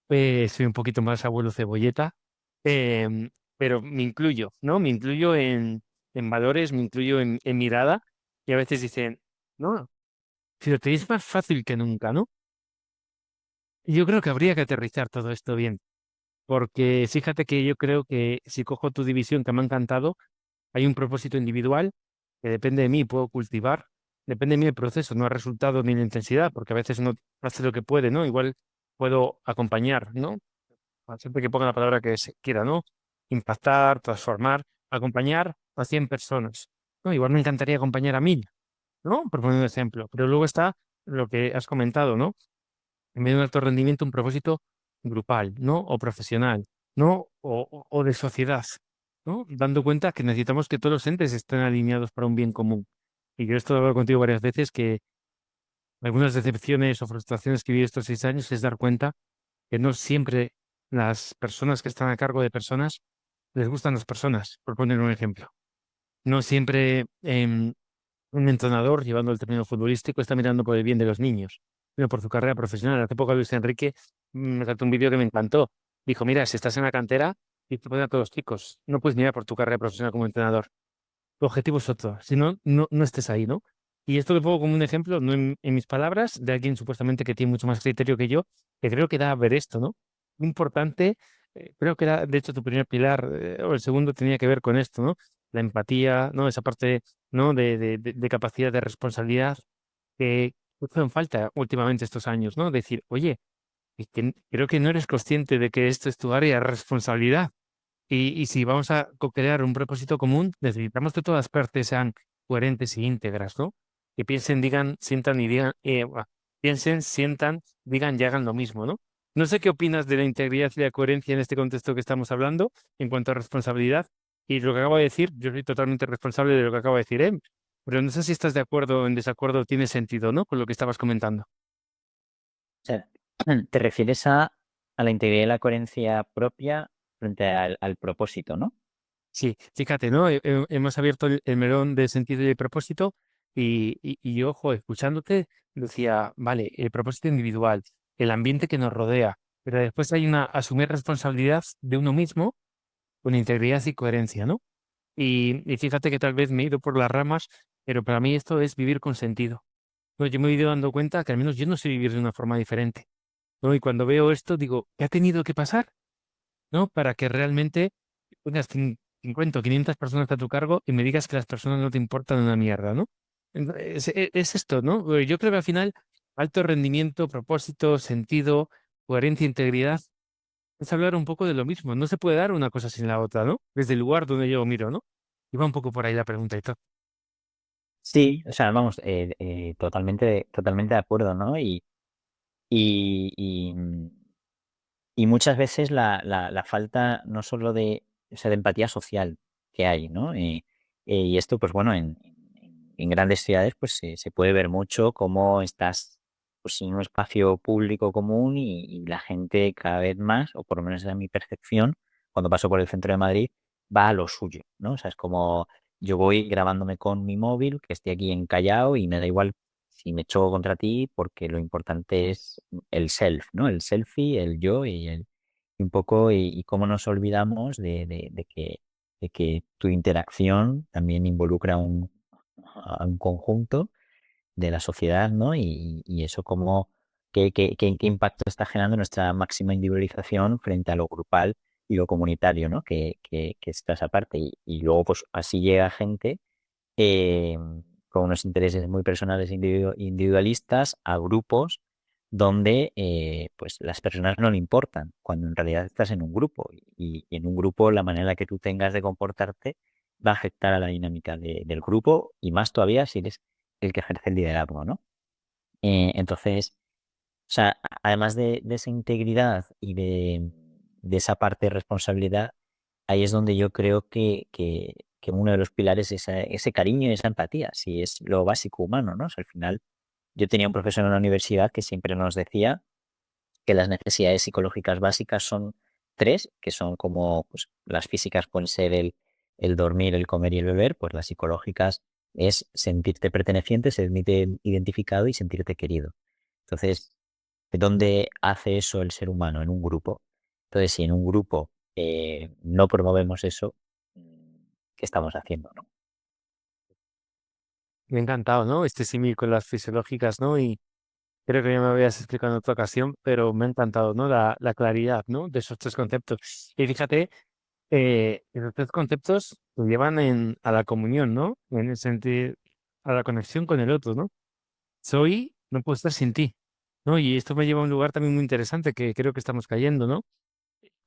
[SPEAKER 1] soy un poquito más abuelo cebolleta, em, pero me incluyo, ¿no? Me incluyo en valores, me incluyo en mirada, y a veces dicen, no, si lo tenéis más fácil que nunca, ¿no? Y yo creo que habría que aterrizar todo esto bien, porque fíjate que yo creo que si cojo tu división que me ha encantado, hay un propósito individual, que depende de mí, puedo cultivar, depende de mí el proceso, no el resultado ni la intensidad, porque a veces uno hace lo que puede, ¿no? Igual puedo acompañar, ¿no? Siempre que ponga la palabra que se quiera, ¿no? Impactar, transformar, acompañar a 100 personas. No, igual me encantaría acompañar a 1000, ¿no? Por poner un ejemplo. Pero luego está lo que has comentado, ¿no? En medio de un alto rendimiento, un propósito grupal, ¿no? O profesional, ¿no? O de sociedad, ¿no? Dando cuenta que necesitamos que todos los entes estén alineados para un bien común. Y yo esto he hablado contigo varias veces, que algunas decepciones o frustraciones que viví estos 6 años es dar cuenta que no siempre las personas que están a cargo de personas les gustan las personas, por poner un ejemplo. No siempre un entrenador, llevando el término futbolístico, está mirando por el bien de los niños, sino por su carrera profesional. Hace poco Luis Enrique me saltó un vídeo que me encantó. Dijo, mira, si estás en la cantera, y te ponen a todos los chicos, no puedes mirar por tu carrera profesional como entrenador. Tu objetivo es otro, si no, no estés ahí, ¿no? Y esto lo pongo como un ejemplo, no en mis palabras, de alguien supuestamente que tiene mucho más criterio que yo, que creo que da a ver esto, ¿no? Importante, creo que era, de hecho, tu primer pilar, o el segundo tenía que ver con esto, ¿no? La empatía, ¿no? Esa parte, ¿no? De capacidad de responsabilidad que puso en falta últimamente estos años, ¿no? Decir, oye, es que creo que no eres consciente de que esto es tu área de responsabilidad. Y si vamos a co-crear un propósito común, necesitamos que todas las partes sean coherentes y íntegras, ¿no? Que piensen, digan, sientan y digan, piensen, sientan, digan y hagan lo mismo, ¿no? No sé qué opinas de la integridad y la coherencia en este contexto que estamos hablando en cuanto a responsabilidad. Y lo que acabo de decir, yo soy totalmente responsable de lo que acabo de decir, ¿eh? Pero no sé si estás de acuerdo o en desacuerdo, tiene sentido, ¿no? Con lo que estabas comentando.
[SPEAKER 2] O sea, te refieres a la integridad y la coherencia propia frente al propósito, ¿no?
[SPEAKER 1] Sí, fíjate, ¿no? Hemos abierto el melón de sentido y de propósito y ojo, escuchándote, decía, vale, el propósito individual, el ambiente que nos rodea, pero después hay una asumir responsabilidad de uno mismo con integridad y coherencia, ¿no? Y fíjate que tal vez me he ido por las ramas, pero para mí esto es vivir con sentido. ¿No? Yo me he ido dando cuenta que al menos yo no sé vivir de una forma diferente, ¿no? Y cuando veo esto, digo, ¿qué ha tenido que pasar? ¿No? Para que realmente pongas 50 o 500 personas a tu cargo y me digas que las personas no te importan una mierda, ¿no? Es esto, ¿no? Yo creo que al final, alto rendimiento, propósito, sentido, coherencia, integridad, es hablar un poco de lo mismo. No se puede dar una cosa sin la otra, ¿no? Desde el lugar donde yo miro, ¿no? Y va un poco por ahí la pregunta y todo.
[SPEAKER 2] Sí, o sea, vamos, totalmente de acuerdo, ¿no? Y, y, mm, y muchas veces la falta no solo o sea, de empatía social que hay, ¿no? Y esto, pues bueno, en grandes ciudades, pues se puede ver mucho cómo estás pues, en un espacio público común y la gente cada vez más, o por lo menos esa es mi percepción, cuando paso por el centro de Madrid, va a lo suyo, ¿no? O sea, es como yo voy grabándome con mi móvil, que esté aquí en Callao y me da igual si me choco contra ti, porque lo importante es el self, ¿no? El selfie, el yo y un poco y cómo nos olvidamos de que tu interacción también involucra a un conjunto de la sociedad, ¿no? Y eso como qué impacto está generando nuestra máxima individualización frente a lo grupal y lo comunitario, ¿no? Que está esa parte. Y luego, pues así llega gente eh, con unos intereses muy personales e individualistas a grupos donde pues las personas no le importan, cuando en realidad estás en un grupo y en un grupo la manera que tú tengas de comportarte va a afectar a la dinámica del grupo y más todavía si eres el que ejerce el liderazgo, ¿no? Entonces, o sea, además de esa integridad y de esa parte de responsabilidad, ahí es donde yo creo que uno de los pilares es ese cariño y esa empatía, si es lo básico humano, ¿no? O sea, al final, yo tenía un profesor en la universidad que siempre nos decía que las necesidades psicológicas básicas son tres, que son como pues, las físicas pueden ser el dormir, el comer y el beber, pues las psicológicas es sentirte perteneciente, sentirte identificado y sentirte querido. Entonces, ¿dónde hace eso el ser humano? En un grupo. Entonces, si en un grupo no promovemos eso, ¿qué estamos haciendo, no?
[SPEAKER 1] Me ha encantado, ¿no? Este símil con las fisiológicas, ¿no? Y creo que ya me habías explicado en otra ocasión, pero me ha encantado, ¿no? La claridad, ¿no? De esos tres conceptos. Y fíjate, esos tres conceptos te llevan a la comunión, ¿no? En el sentido, a la conexión con el otro, ¿no? Soy, no puedo estar sin ti, ¿no? Y esto me lleva a un lugar también muy interesante que creo que estamos cayendo, ¿no?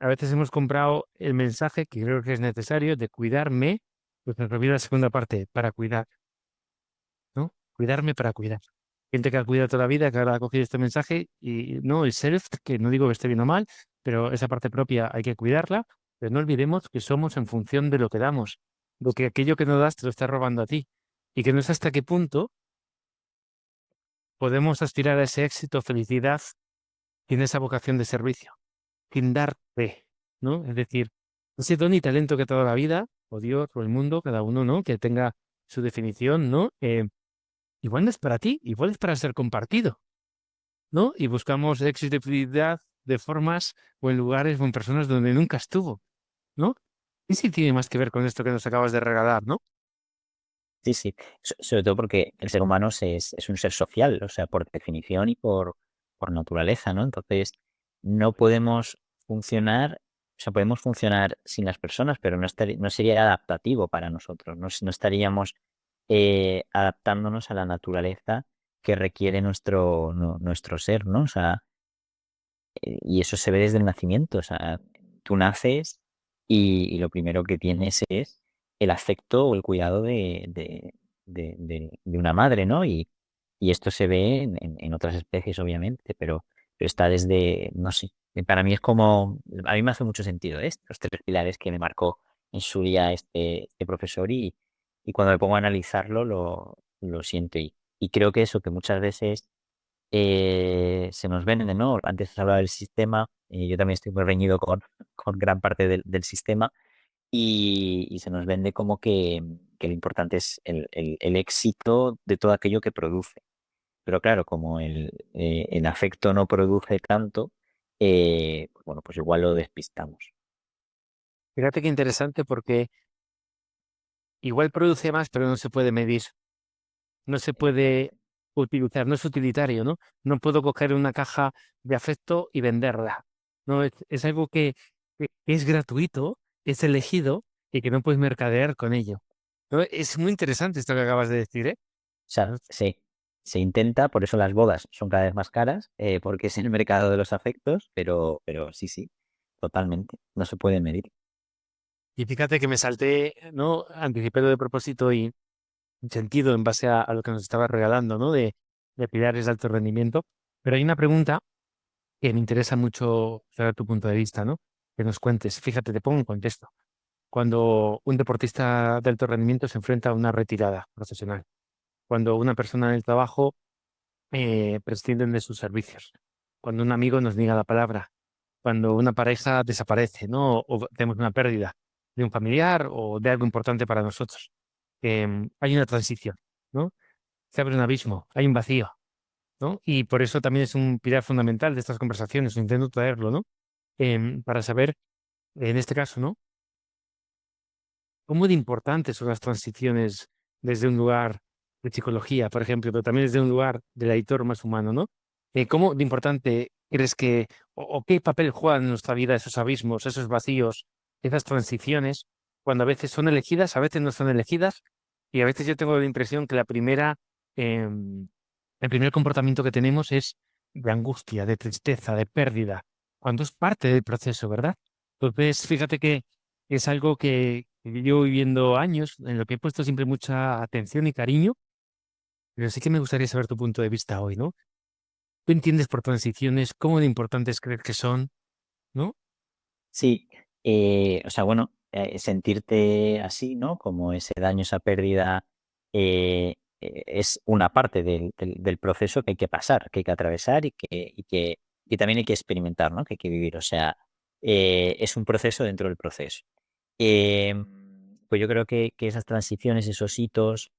[SPEAKER 1] A veces hemos comprado el mensaje que creo que es necesario de cuidarme, pues nos olvida la segunda parte, para cuidar, ¿no? Cuidarme para cuidar. Gente que ha cuidado toda la vida, que ahora ha cogido este mensaje y no el self, que no digo que esté bien o mal, pero esa parte propia hay que cuidarla, pero no olvidemos que somos en función de lo que damos, lo que aquello que no das te lo está robando a ti y que no sé hasta qué punto podemos aspirar a ese éxito, felicidad, sin esa vocación de servicio, sin darte, ¿no? Es decir, ese don y talento que toda la vida, o Dios, o el mundo, cada uno, ¿no? Que tenga su definición, ¿no? Igual no es para ti, igual es para ser compartido, ¿no? Y buscamos éxito y felicidad de formas o en lugares o en personas donde nunca estuvo, ¿no? Y sí tiene más que ver con esto que nos acabas de regalar, ¿no?
[SPEAKER 2] Sí, sí. Sobre todo porque el ser humano es un ser social, o sea, por definición y por naturaleza, ¿no? Entonces, no podemos funcionar, o sea, podemos funcionar sin las personas, pero no sería adaptativo para nosotros, no estaríamos adaptándonos a la naturaleza que requiere nuestro ser, ¿no? O sea, y eso se ve desde el nacimiento, o sea, tú naces y lo primero que tienes es el afecto o el cuidado de una madre, ¿no? Y esto se ve en otras especies, obviamente, pero está desde, no sé, para mí es como, a mí me hace mucho sentido, ¿eh? Los tres pilares que me marcó en su día este profesor y cuando me pongo a analizarlo lo siento y creo que eso que muchas veces se nos vende, ¿no? Antes se hablaba del sistema, yo también estoy muy reñido con gran parte del sistema y se nos vende como que lo importante es el éxito de todo aquello que produce. Pero claro, como el afecto no produce tanto, pues bueno, pues igual lo despistamos.
[SPEAKER 1] Fíjate qué interesante porque igual produce más, pero no se puede medir. No se puede utilizar, no es utilitario, ¿no? No puedo coger una caja de afecto y venderla. No, es algo que es gratuito, es elegido y que no puedes mercadear con ello. ¿No? Es muy interesante esto que acabas de decir, ¿eh?
[SPEAKER 2] O sea, se intenta, por eso las bodas son cada vez más caras, porque es el mercado de los afectos, pero sí, sí, totalmente, no se puede medir.
[SPEAKER 1] Y fíjate que me salté, ¿no? Anticipé lo de propósito y sentido en base a lo que nos estabas regalando, ¿no? De pilares de alto rendimiento. Pero hay una pregunta que me interesa mucho saber tu punto de vista, ¿no? Que nos cuentes. Fíjate, te pongo en contexto. Cuando un deportista de alto rendimiento se enfrenta a una retirada profesional, cuando una persona en el trabajo prescinden de sus servicios, cuando un amigo nos niega la palabra, cuando una pareja desaparece, ¿no? O tenemos una pérdida de un familiar o de algo importante para nosotros. Hay una transición, ¿no? Se abre un abismo, hay un vacío, ¿no? Y por eso también es un pilar fundamental de estas conversaciones, intento traerlo, ¿no? Para saber, en este caso, ¿no? ¿Cómo de importantes son las transiciones desde un lugar de psicología, por ejemplo, pero también desde un lugar del editor más humano, ¿no? ¿Cómo de importante crees que, o qué papel juegan en nuestra vida esos abismos, esos vacíos, esas transiciones, cuando a veces son elegidas, a veces no son elegidas, y a veces yo tengo la impresión que em, el primer comportamiento que tenemos es de angustia, de tristeza, de pérdida, cuando es parte del proceso, ¿verdad? Entonces, fíjate que es algo que llevo viviendo años, en lo que he puesto siempre mucha atención y cariño, pero sí que me gustaría saber tu punto de vista hoy, ¿no? ¿Tú entiendes por transiciones cómo de importantes crees que son, ¿no?
[SPEAKER 2] Sí, o sea, bueno, sentirte así, ¿no? Como ese daño, esa pérdida, es una parte del proceso que hay que pasar, que hay que atravesar y que también hay que experimentar, ¿no? Que hay que vivir. O sea, es un proceso dentro del proceso. Pues yo creo que esas transiciones, esos hitos,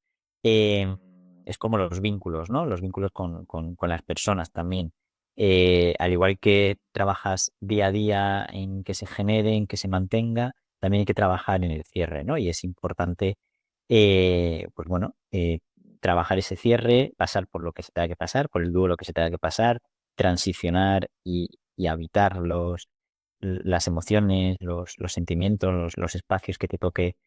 [SPEAKER 2] em, es como los vínculos, ¿no? Los vínculos con las personas también. Al igual que trabajas día a día en que se genere, en que se mantenga, también hay que trabajar en el cierre, ¿no? Y es importante, pues bueno, trabajar ese cierre, pasar por lo que se tenga que pasar, por el duelo que se tenga que pasar, transicionar y habitar las emociones, los sentimientos, los espacios que te toque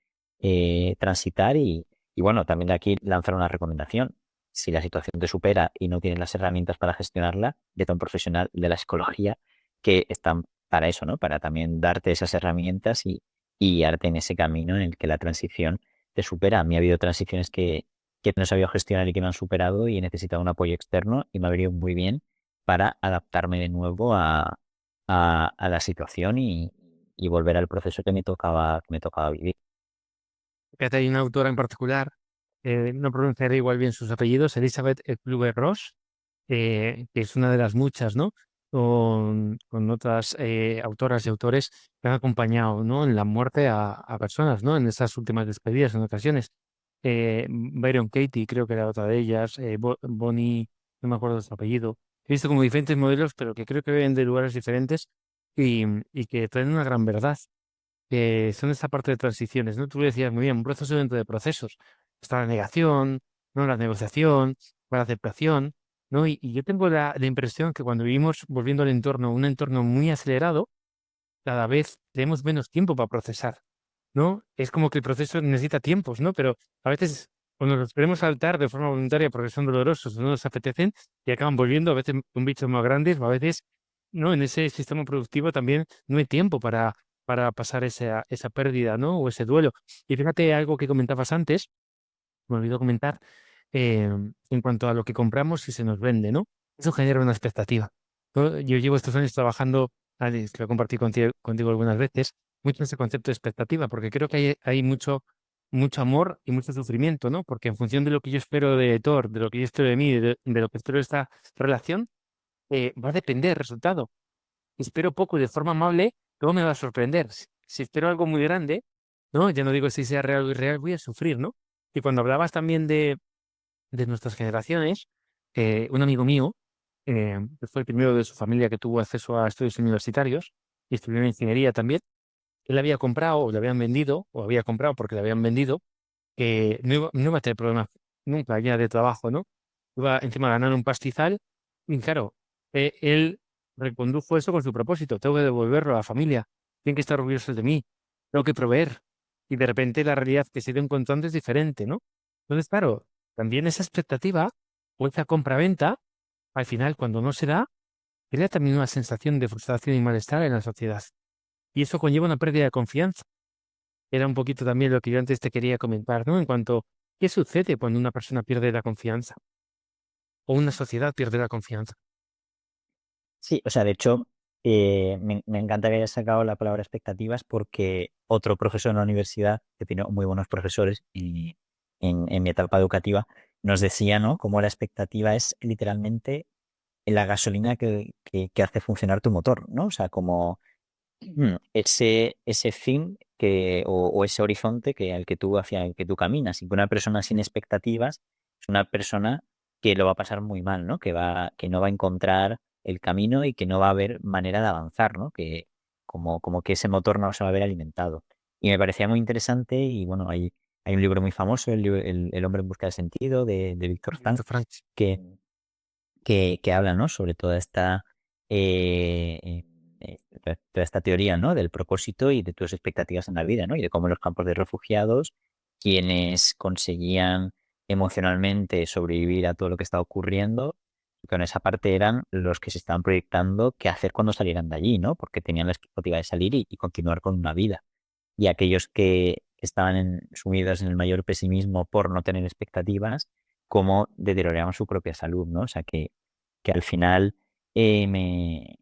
[SPEAKER 2] transitar y bueno, también de aquí lanzar una recomendación. Si la situación te supera y no tienes las herramientas para gestionarla, vete a un profesional de la psicología que están para eso, ¿no? Para también darte esas herramientas y guiarte en ese camino en el que la transición te supera. A mí ha habido transiciones que no he sabido gestionar y que me han superado y he necesitado un apoyo externo y me ha venido muy bien para adaptarme de nuevo a la situación y volver al proceso que me tocaba vivir.
[SPEAKER 1] Fíjate, hay una autora en particular, no pronunciaré igual bien sus apellidos, Elizabeth Kubler-Ross, que es una de las muchas, ¿no? Con otras autoras y autores que han acompañado, ¿no? En la muerte a personas, ¿no? En esas últimas despedidas en ocasiones. Byron Katie, creo que era otra de ellas, Bonnie, no me acuerdo de su apellido. He visto como diferentes modelos, pero que creo que vienen de lugares diferentes y que traen una gran verdad que son esta parte de transiciones, ¿no? Tú decías muy bien, un proceso dentro de procesos. Está la negación, ¿no? La negociación, la aceptación, ¿no? Y yo tengo la impresión que cuando vivimos volviendo al entorno, un entorno muy acelerado, cada vez tenemos menos tiempo para procesar, ¿no? Es como que el proceso necesita tiempos, ¿no? Pero a veces cuando los queremos saltar de forma voluntaria porque son dolorosos o no nos apetecen y acaban volviendo a veces con bichos más grandes o a veces, ¿no? En ese sistema productivo también no hay tiempo para pasar esa pérdida, ¿no? O ese duelo. Y fíjate algo que comentabas antes, me olvidó comentar, en cuanto a lo que compramos y se nos vende, ¿no? Eso genera una expectativa, ¿no? Yo llevo estos años trabajando, Alex, lo compartí contigo algunas veces, mucho ese concepto de expectativa, porque creo que hay mucho amor y mucho sufrimiento, ¿no? Porque en función de lo que yo espero de Thor, de lo que yo espero de mí, de lo que espero de esta relación, va a depender el resultado. Si espero poco y de forma amable, luego me va a sorprender. Si espero algo muy grande, ¿no? Ya no digo si sea real o irreal, voy a sufrir, ¿no? Y cuando hablabas también de nuestras generaciones, un amigo mío, que fue el primero de su familia que tuvo acceso a estudios universitarios y estudió ingeniería también, él había comprado o le habían vendido, o había comprado porque le habían vendido, que no iba a tener problemas nunca ya de trabajo, ¿no? Iba encima a ganar un pastizal y claro, él recondujo eso con su propósito, tengo que devolverlo a la familia, tienen que estar orgullosos de mí, tengo que proveer. Y de repente la realidad que se ha ido encontrando es diferente, ¿no? Entonces, claro, también esa expectativa o esa compra-venta, al final, cuando no se da, crea también una sensación de frustración y malestar en la sociedad. Y eso conlleva una pérdida de confianza. Era un poquito también lo que yo antes te quería comentar, ¿no? En cuanto, ¿qué sucede cuando una persona pierde la confianza o una sociedad pierde la confianza?
[SPEAKER 2] Sí, o sea, de hecho, me encanta que hayas sacado la palabra expectativas porque otro profesor en la universidad, que tiene muy buenos profesores y en mi etapa educativa, nos decía, ¿no? Cómo la expectativa es literalmente la gasolina que hace funcionar tu motor, ¿no? O sea, como ese fin o ese horizonte al que tú, hacia el que tú caminas. Y que una persona sin expectativas es una persona que lo va a pasar muy mal, ¿no? Que no va a encontrar el camino y que no va a haber manera de avanzar, ¿no? Que como que ese motor no se va a ver alimentado. Y me parecía muy interesante y bueno, hay un libro muy famoso, el hombre en busca de sentido, de Víctor Frank,
[SPEAKER 1] Víctor Frank.
[SPEAKER 2] que que habla, ¿no? Sobre toda esta, toda esta teoría, ¿no? Del propósito y de tus expectativas en la vida, ¿no? Y de cómo en los campos de refugiados, quienes conseguían emocionalmente sobrevivir a todo lo que estaba ocurriendo, con esa parte eran los que se estaban proyectando qué hacer cuando salieran de allí, ¿no? Porque tenían la expectativa de salir y continuar con una vida. Y aquellos que estaban sumidos en el mayor pesimismo por no tener expectativas, cómo deterioraban su propia salud, ¿no? O sea, que al final me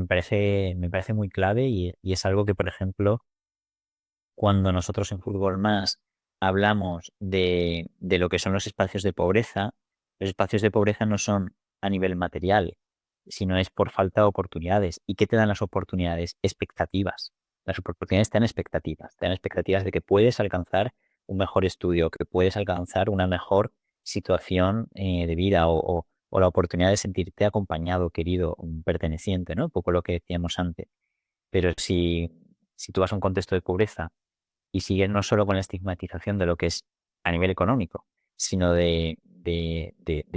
[SPEAKER 2] parece muy clave y es algo que, por ejemplo, cuando nosotros en Fútbol Más hablamos de lo que son los espacios de pobreza, los espacios de pobreza no son a nivel material, sino es por falta de oportunidades. ¿Y qué te dan las oportunidades? Expectativas. Las oportunidades te dan expectativas de que puedes alcanzar un mejor estudio, que puedes alcanzar una mejor situación de vida o la oportunidad de sentirte acompañado, querido, un perteneciente, ¿no? Un poco lo que decíamos antes. Pero si tú vas a un contexto de pobreza y sigue no solo con la estigmatización de lo que es a nivel económico, sino de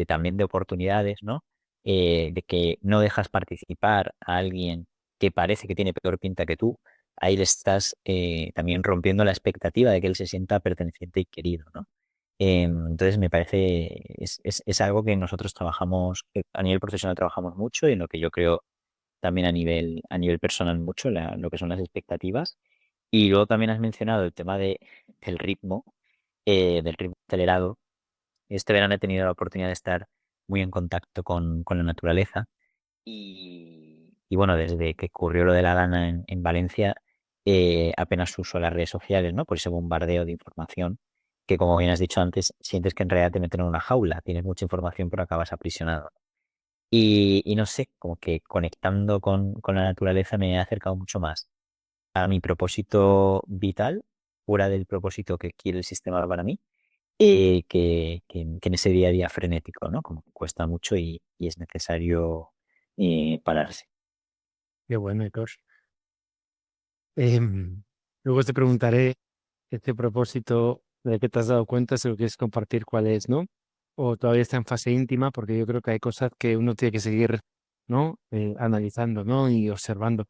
[SPEAKER 2] también de oportunidades, ¿no? De que no dejas participar a alguien que parece que tiene peor pinta que tú, ahí le estás también rompiendo la expectativa de que él se sienta perteneciente y querido, ¿no? Entonces me parece, es algo que nosotros trabajamos, que a nivel profesional trabajamos mucho y en lo que yo creo también a nivel personal mucho, lo que son las expectativas. Y luego también has mencionado el tema del ritmo acelerado. Este verano he tenido la oportunidad de estar muy en contacto con la naturaleza y bueno, desde que ocurrió lo de la Dana en Valencia, apenas uso las redes sociales, ¿no? Por ese bombardeo de información que, como bien has dicho antes, sientes que en realidad te meten en una jaula, tienes mucha información pero acabas aprisionado. Y no sé, como que conectando con la naturaleza me he acercado mucho más a mi propósito vital, fuera del propósito que quiere el sistema para mí, que en ese día a día frenético, ¿no? Como que cuesta mucho y es necesario pararse.
[SPEAKER 1] Qué bueno, Héctor. Luego te preguntaré este propósito de que te has dado cuenta, si lo quieres compartir cuál es, ¿no? O todavía está en fase íntima, porque yo creo que hay cosas que uno tiene que seguir, ¿no? Analizando, ¿no? Y observando.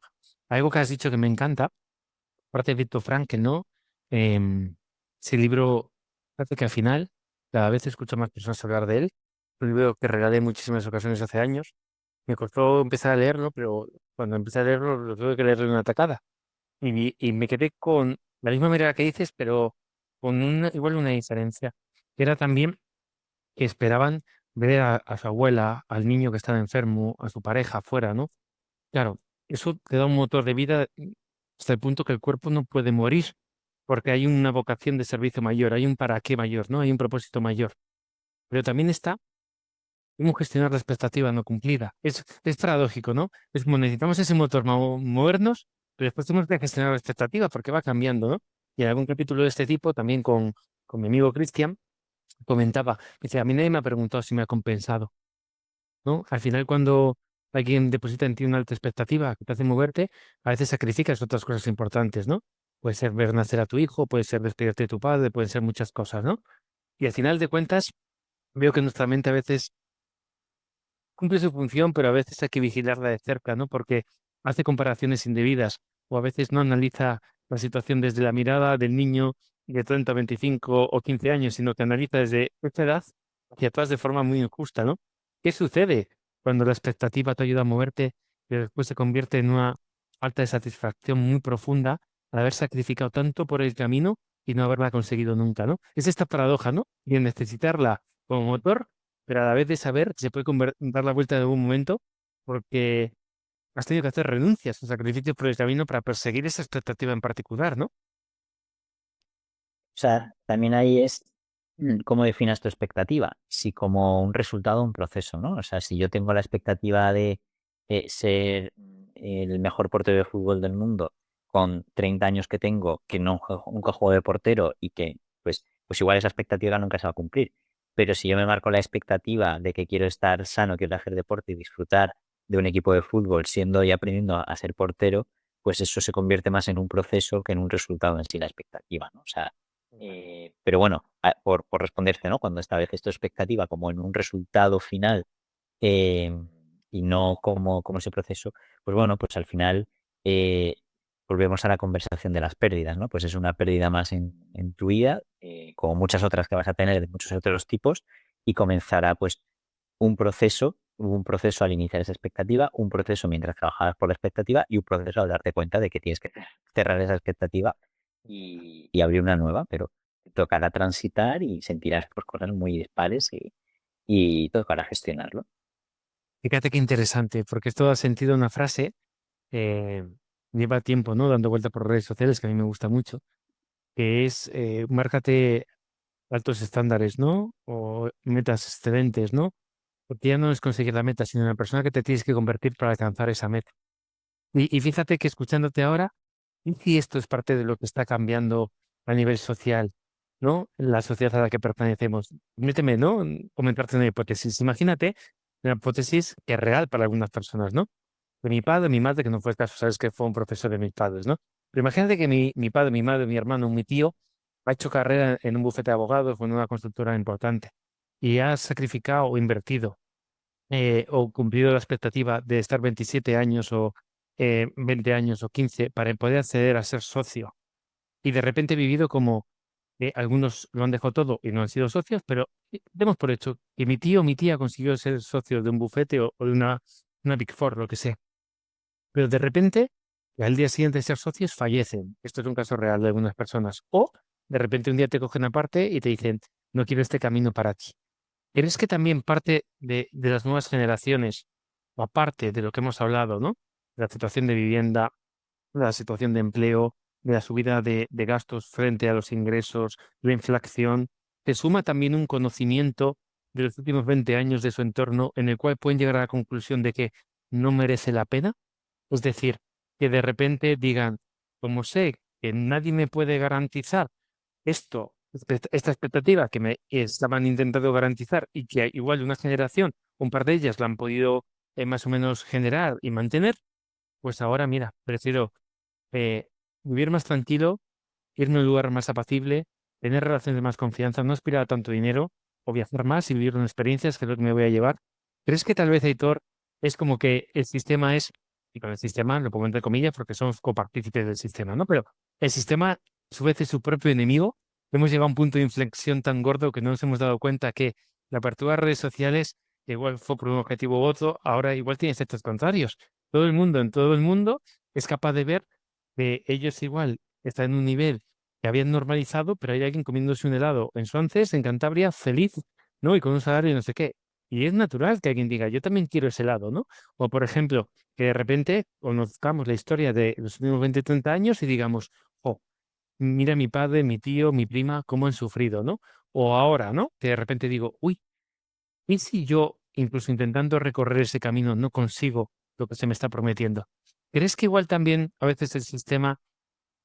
[SPEAKER 1] Algo que has dicho que me encanta, aparte de Viktor Frankl, ¿no? Ese libro, parece que al final, cada vez escucho más personas hablar de él. Un libro que regalé en muchísimas ocasiones hace años. Me costó empezar a leerlo, pero cuando empecé a leerlo, lo tuve que leer en una tacada. Y me quedé con la misma manera que dices, pero con igual una diferencia. Que era también que esperaban ver a su abuela, al niño que estaba enfermo, a su pareja afuera, ¿no? Claro, eso te da un motor de vida hasta el punto que el cuerpo no puede morir, porque hay una vocación de servicio mayor, hay un para qué mayor, ¿no? Hay un propósito mayor. Pero también está cómo gestionar la expectativa no cumplida. Es paradójico, ¿no? Es como necesitamos ese motor para movernos, pero después tenemos que gestionar la expectativa porque va cambiando, ¿no? Y en algún capítulo de este tipo, también con mi amigo Cristian, comentaba, dice, a mí nadie me ha preguntado si me ha compensado, ¿no? Al final, cuando alguien deposita en ti una alta expectativa que te hace moverte, a veces sacrificas otras cosas importantes, ¿no? Puede ser ver nacer a tu hijo, puede ser despedirte de tu padre, pueden ser muchas cosas, ¿no? Y al final de cuentas, veo que nuestra mente a veces cumple su función, pero a veces hay que vigilarla de cerca, ¿no? Porque hace comparaciones indebidas o a veces no analiza la situación desde la mirada del niño de 30, 25 o 15 años, sino que analiza desde esta edad hacia atrás de forma muy injusta, ¿no? ¿Qué sucede cuando la expectativa te ayuda a moverte, pero después se convierte en una falta de satisfacción muy profunda al haber sacrificado tanto por el camino y no haberla conseguido nunca, ¿no? Es esta paradoja, ¿no? Y de necesitarla como motor pero a la vez de saber que se puede dar la vuelta en algún momento porque has tenido que hacer renuncias o sacrificios por el camino para perseguir esa expectativa en particular, ¿no?
[SPEAKER 2] O sea, también ahí es cómo definas tu expectativa, si como un resultado, un proceso, ¿no? O sea, si yo tengo la expectativa de ser el mejor portero de fútbol del mundo con 30 años que tengo, que nunca juego de portero y que, pues igual esa expectativa nunca se va a cumplir. Pero si yo me marco la expectativa de que quiero estar sano, quiero hacer deporte y disfrutar de un equipo de fútbol siendo y aprendiendo a ser portero, pues eso se convierte más en un proceso que en un resultado en sí, la expectativa, ¿no? O sea, pero bueno, por responderte, ¿no? Cuando estableces tu expectativa como en un resultado final eh, y no como ese proceso, pues bueno, pues al final eh, volvemos a la conversación de las pérdidas, ¿no? Pues es una pérdida más en tu vida, como muchas otras que vas a tener de muchos otros tipos, y comenzará pues hubo un proceso al iniciar esa expectativa, un proceso mientras trabajabas por la expectativa y un proceso al darte cuenta de que tienes que cerrar esa expectativa y abrir una nueva, pero te tocará transitar y sentirás pues, cosas muy dispares y tocará gestionarlo.
[SPEAKER 1] Fíjate qué interesante, porque esto da sentido a una frase, eh, lleva tiempo, ¿no? Dando vuelta por redes sociales, que a mí me gusta mucho, que es, márcate altos estándares, ¿no? O metas excelentes, ¿no? Porque ya no es conseguir la meta, sino la persona que te tienes que convertir para alcanzar esa meta. Y fíjate que escuchándote ahora, y si esto es parte de lo que está cambiando a nivel social, ¿no? La sociedad a la que pertenecemos. Permíteme, ¿no? Comentarte una hipótesis. Imagínate una hipótesis que es real para algunas personas, ¿no? De mi padre, mi madre, que no fue el caso, sabes que fue un profesor de mis padres, ¿no? Pero imagínate que mi padre, mi madre, mi hermano, mi tío ha hecho carrera en un bufete de abogados o en una constructora importante y ha sacrificado o invertido o cumplido la expectativa de estar 27 años o 20 años o 15 para poder acceder a ser socio. Y de repente he vivido como algunos lo han dejado todo y no han sido socios, pero demos por hecho que mi tío o mi tía consiguió ser socio de un bufete o de una Big Four, lo que sea. Pero de repente, al día siguiente de ser socios, fallecen. Esto es un caso real de algunas personas. O de repente un día te cogen aparte y te dicen, no quiero este camino para ti. ¿Crees que también parte de las nuevas generaciones, o aparte de lo que hemos hablado, ¿no? De la situación de vivienda, de la situación de empleo, de la subida de gastos frente a los ingresos, la inflación, se suma también un conocimiento de los últimos 20 años de su entorno en el cual pueden llegar a la conclusión de que no merece la pena? Es decir, que de repente digan, como sé que nadie me puede garantizar esto, esta expectativa que me estaban intentando garantizar y que igual una generación, un par de ellas la han podido más o menos generar y mantener, pues ahora mira, prefiero eh, vivir más tranquilo, irme a un lugar más apacible, tener relaciones de más confianza, no aspirar a tanto dinero o viajar más y vivir unas experiencias que es lo que me voy a llevar. ¿Crees que tal vez, Aitor, es como que el sistema es, y con el sistema lo pongo entre comillas porque somos copartícipes del sistema, ¿no? Pero el sistema, a su vez, es su propio enemigo. Hemos llegado a un punto de inflexión tan gordo que no nos hemos dado cuenta que la apertura de redes sociales, que igual fue por un objetivo u otro, ahora igual tiene efectos contrarios. Todo el mundo, en todo el mundo, es capaz de ver que ellos igual están en un nivel que habían normalizado, pero hay alguien comiéndose un helado en Suances, en Cantabria, feliz, ¿no? Y con un salario y no sé qué. Y es natural que alguien diga, yo también quiero ese helado, ¿no? O, por ejemplo, que de repente conozcamos la historia de los últimos 20 30 años y digamos, oh, mira mi padre, mi tío, mi prima, cómo han sufrido, ¿no? O ahora, ¿no? Que de repente digo, uy, ¿y si yo, incluso intentando recorrer ese camino, no consigo lo que se me está prometiendo? ¿Crees que igual también a veces el sistema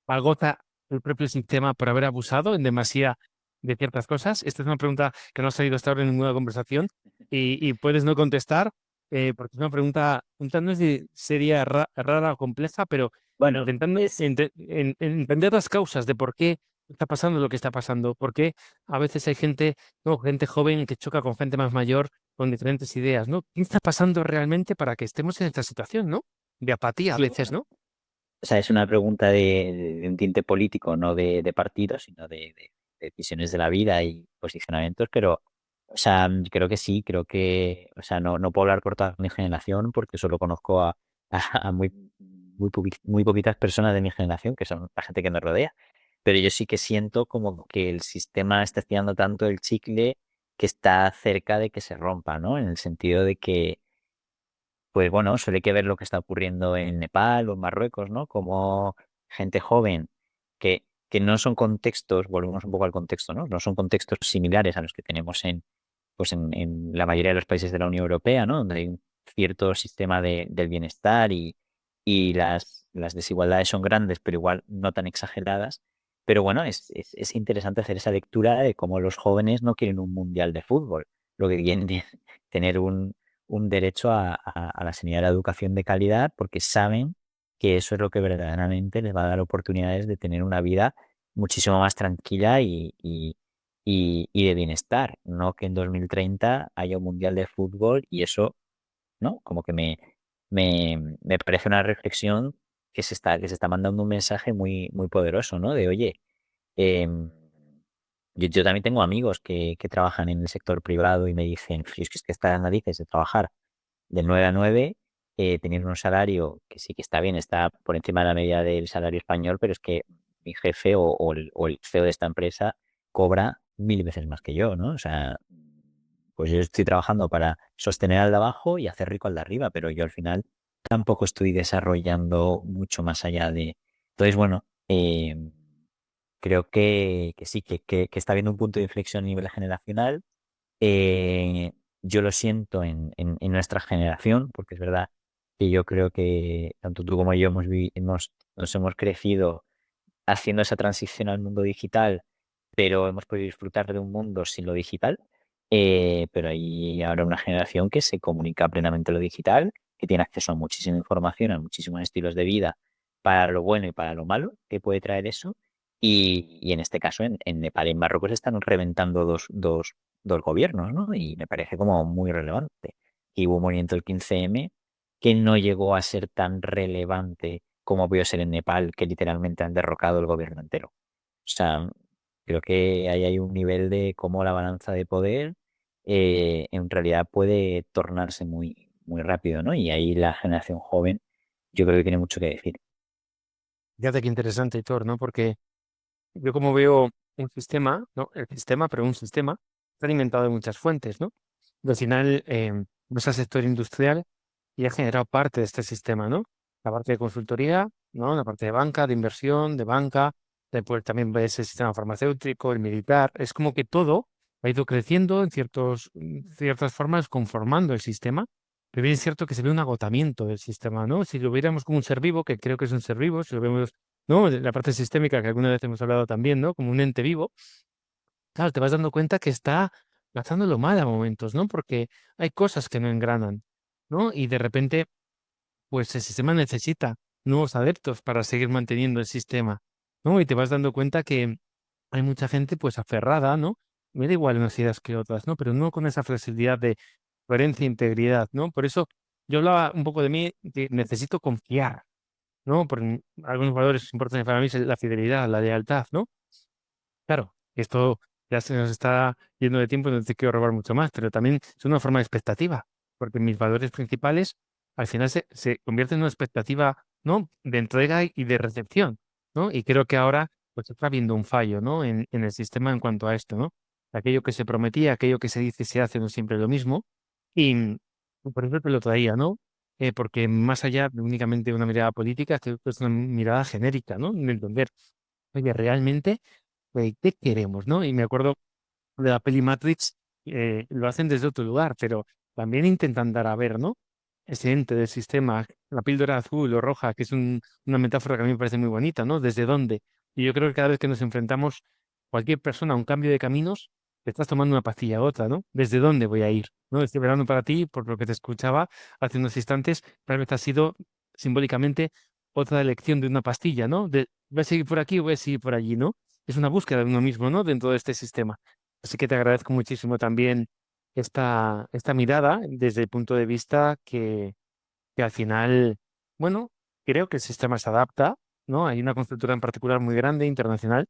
[SPEAKER 1] agota el propio sistema por haber abusado en demasía de ciertas cosas? Esta es una pregunta que no ha salido hasta ahora en ninguna conversación y puedes no contestar porque es una pregunta, no sé si sería rara o compleja, pero
[SPEAKER 2] Bueno,
[SPEAKER 1] intentando
[SPEAKER 2] es,
[SPEAKER 1] entender las causas de por qué está pasando lo que está pasando, por qué a veces hay gente, ¿no? Gente joven que choca con gente más mayor con diferentes ideas, ¿no? ¿Qué está pasando realmente para que estemos en esta situación, ¿no? De apatía a
[SPEAKER 2] sí,
[SPEAKER 1] veces,
[SPEAKER 2] bueno,
[SPEAKER 1] ¿no?
[SPEAKER 2] o sea, es una pregunta de un tinte político, no de partido, sino de decisiones de la vida y posicionamientos, pero, o sea, creo que sí, creo que, o sea, no puedo hablar por toda mi generación porque solo conozco a muy poquitas personas de mi generación, que son la gente que me rodea, pero yo sí que siento como que el sistema está estirando tanto el chicle que está cerca de que se rompa, ¿no? En el sentido de que pues bueno, suele que ver lo que está ocurriendo en Nepal o en Marruecos, ¿no? Como gente joven que no son contextos, volvemos un poco al contexto, ¿no? No son contextos similares a los que tenemos pues en la mayoría de los países de la Unión Europea, ¿no? Donde hay un cierto sistema del bienestar y las desigualdades son grandes, pero igual no tan exageradas. Pero bueno, es interesante hacer esa lectura de cómo los jóvenes no quieren un mundial de fútbol, lo que quieren es tener un derecho a la sanidad y a la educación de calidad porque saben que eso es lo que verdaderamente les va a dar oportunidades de tener una vida muchísimo más tranquila y de bienestar, no que en 2030 haya un mundial de fútbol y eso, ¿no? Como que me parece una reflexión que se está mandando un mensaje muy poderoso, ¿no? De, oye, em, yo también tengo amigos que trabajan en el sector privado y me dicen, "Fi, es que está las narices de trabajar de 9 a 9, teniendo un salario que sí que está bien, está por encima de la media del salario español, pero es que mi jefe o el CEO de esta empresa cobra 1000 veces más que yo, ¿no? O sea, pues yo estoy trabajando para sostener al de abajo y hacer rico al de arriba, pero yo al final tampoco estoy desarrollando mucho más allá de... Entonces, bueno, creo que sí, que está habiendo un punto de inflexión a nivel generacional. eh, yo lo siento en nuestra generación, porque es verdad que yo creo que tanto tú como yo nos hemos crecido haciendo esa transición al mundo digital, pero hemos podido disfrutar de un mundo sin lo digital. Pero hay ahora una generación que se comunica plenamente lo digital, que tiene acceso a muchísima información, a muchísimos estilos de vida, para lo bueno y para lo malo que puede traer eso. Y en este caso, en Nepal y en Marruecos están reventando dos gobiernos, ¿no? Y me parece como muy relevante. Y hubo un movimiento el 15M que no llegó a ser tan relevante como vio ser en Nepal, que literalmente han derrocado el gobierno entero. O sea, creo que ahí hay un nivel de cómo la balanza de poder en realidad puede tornarse muy, muy rápido, ¿no? Y ahí la generación joven yo creo que tiene mucho que decir.
[SPEAKER 1] Fíjate qué interesante, Hitor, ¿no? Porque yo como veo un sistema, ¿no? El sistema, pero un sistema está alimentado de muchas fuentes, ¿no? Y al final, vas al sector industrial y ha generado parte de este sistema, ¿no? La parte de consultoría, ¿no? La parte de banca, de inversión, de banca, después también ves el sistema farmacéutico, el militar. Es como que todo ha ido creciendo en ciertas formas, conformando el sistema. Pero bien es cierto que se ve un agotamiento del sistema, ¿no? Si lo viéramos como un ser vivo, que creo que es un ser vivo, si lo vemos, ¿no? La parte sistémica que alguna vez hemos hablado también, ¿no? Como un ente vivo, claro, te vas dando cuenta que está pasándolo mal a momentos, ¿no? Porque hay cosas que no engranan, ¿no? Y de repente, pues el sistema necesita nuevos adeptos para seguir manteniendo el sistema, ¿no? Y te vas dando cuenta que hay mucha gente, pues, aferrada, ¿no? Me da igual unas ideas que otras, ¿no? Pero no con esa flexibilidad de coherencia e integridad, ¿no? Por eso yo hablaba un poco de mí, que necesito confiar, ¿no? Por algunos valores importantes para mí es la fidelidad, la lealtad, ¿no? Claro, esto ya se nos está yendo de tiempo, no te quiero robar mucho más, pero también es una forma de expectativa, porque mis valores principales al final se convierten en una expectativa, ¿no? De entrega y de recepción, ¿no? Y creo que ahora pues está habiendo un fallo, ¿no? En el sistema en cuanto a esto, ¿no? Aquello que se prometía, aquello que se dice y se hace no es siempre lo mismo. Y por eso te lo traía, ¿no? Porque más allá de únicamente una mirada política, creo que es una mirada genérica, ¿no? En entender, oye, realmente ¿qué queremos, no? Y me acuerdo de la peli Matrix, lo hacen desde otro lugar, pero también intentan dar a ver, ¿no? Ese ente del sistema, la píldora azul o roja, que es una metáfora que a mí me parece muy bonita, ¿no? ¿Desde dónde? Y yo creo que cada vez que nos enfrentamos, cualquier persona, a un cambio de caminos, te estás tomando una pastilla a otra, ¿no? ¿Desde dónde voy a ir? ¿No? Este verano para ti, por lo que te escuchaba hace unos instantes, tal vez ha sido simbólicamente otra elección de una pastilla, ¿no? ¿Voy a seguir por aquí o voy a seguir por allí, ¿no? Es una búsqueda de uno mismo, ¿no? Dentro de este sistema. Así que te agradezco muchísimo también esta mirada desde el punto de vista que al final, bueno, creo que el sistema se adapta, ¿no? Hay una constructora en particular muy grande, internacional,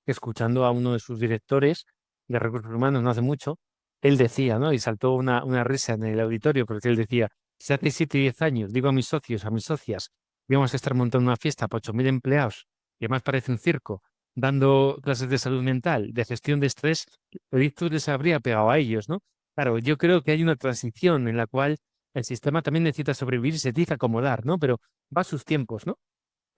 [SPEAKER 1] que escuchando a uno de sus directores de recursos humanos no hace mucho, él decía, ¿no? Y saltó una risa en el auditorio porque él decía, si hace 7 y 10 años digo a mis socios, a mis socias, íbamos a estar montando una fiesta para 8.000 empleados, y además parece un circo, dando clases de salud mental, de gestión de estrés, el ictus les habría pegado a ellos, ¿no? Claro, yo creo que hay una transición en la cual el sistema también necesita sobrevivir y se tiene que acomodar, ¿no? Pero va a sus tiempos, ¿no?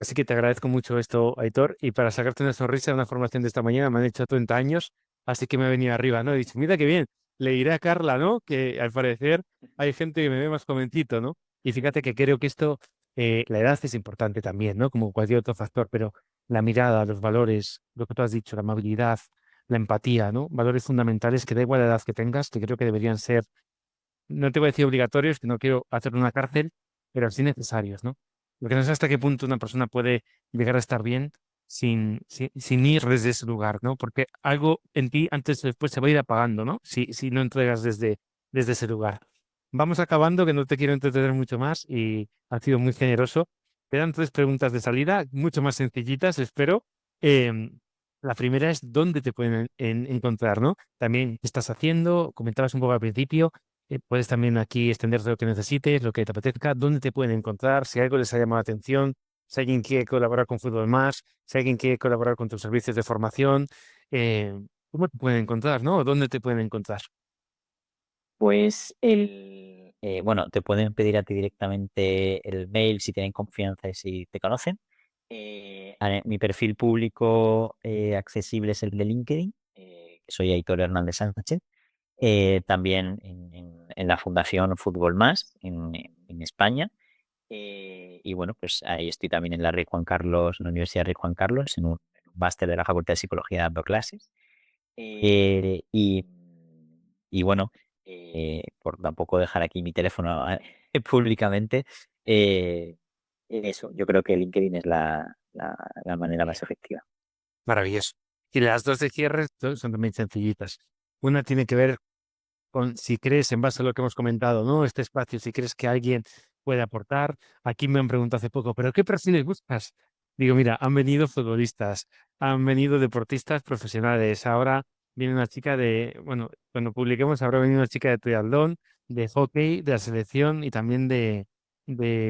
[SPEAKER 1] Así que te agradezco mucho esto, Aitor, y para sacarte una sonrisa de una formación de esta mañana me han hecho 30 años, así que me he venido arriba, ¿no? He dicho, mira qué bien, le diré a Carla, ¿no? Que al parecer hay gente que me ve más jovencito, ¿no? Y fíjate que creo que esto, la edad es importante también, ¿no? Como cualquier otro factor, pero la mirada, los valores, lo que tú has dicho, la amabilidad, la empatía, ¿no? Valores fundamentales que da igual la edad que tengas, que creo que deberían ser, no te voy a decir obligatorios, que no quiero hacer una cárcel, pero sí necesarios, ¿no? Porque no sé hasta qué punto una persona puede llegar a estar bien sin ir desde ese lugar, ¿no? Porque algo en ti antes o después se va a ir apagando, ¿no? Si no entregas desde ese lugar. Vamos acabando, que no te quiero entretener mucho más y ha sido muy generoso. Quedan 3 preguntas de salida, mucho más sencillitas, espero. Em, la primera es dónde te pueden encontrar, ¿no? También qué estás haciendo, comentabas un poco al principio, puedes también aquí extenderte lo que necesites, lo que te apetezca, dónde te pueden encontrar, si algo les ha llamado la atención, si alguien quiere colaborar con Fútbol Más, si alguien quiere colaborar con tus servicios de formación, ¿cómo te pueden encontrar, no? ¿Dónde te pueden encontrar?
[SPEAKER 2] Pues bueno, te pueden pedir a ti directamente el mail si tienen confianza y si te conocen. Mi perfil público accesible es el de LinkedIn, que soy Aitor Hernández Sánchez. También en la Fundación Fútbol Más en España. Y bueno, pues ahí estoy también en la Rey Juan Carlos, en la Universidad Rey Juan Carlos, en un máster de la Facultad de Psicología dando clases. Eh, y, y bueno, por tampoco dejar aquí mi teléfono públicamente, eh, eso, yo creo que LinkedIn es la manera más efectiva.
[SPEAKER 1] Maravilloso. Y las dos de cierre son también sencillitas. Una tiene que ver con si crees, en base a lo que hemos comentado, ¿no? Este espacio, si crees que alguien puede aportar. Aquí me han preguntado hace poco, ¿pero qué perfiles buscas? Digo, mira, han venido futbolistas, han venido deportistas profesionales. Ahora viene una chica de, bueno, cuando publiquemos habrá venido una chica de triatlón, de hockey, de la selección y también de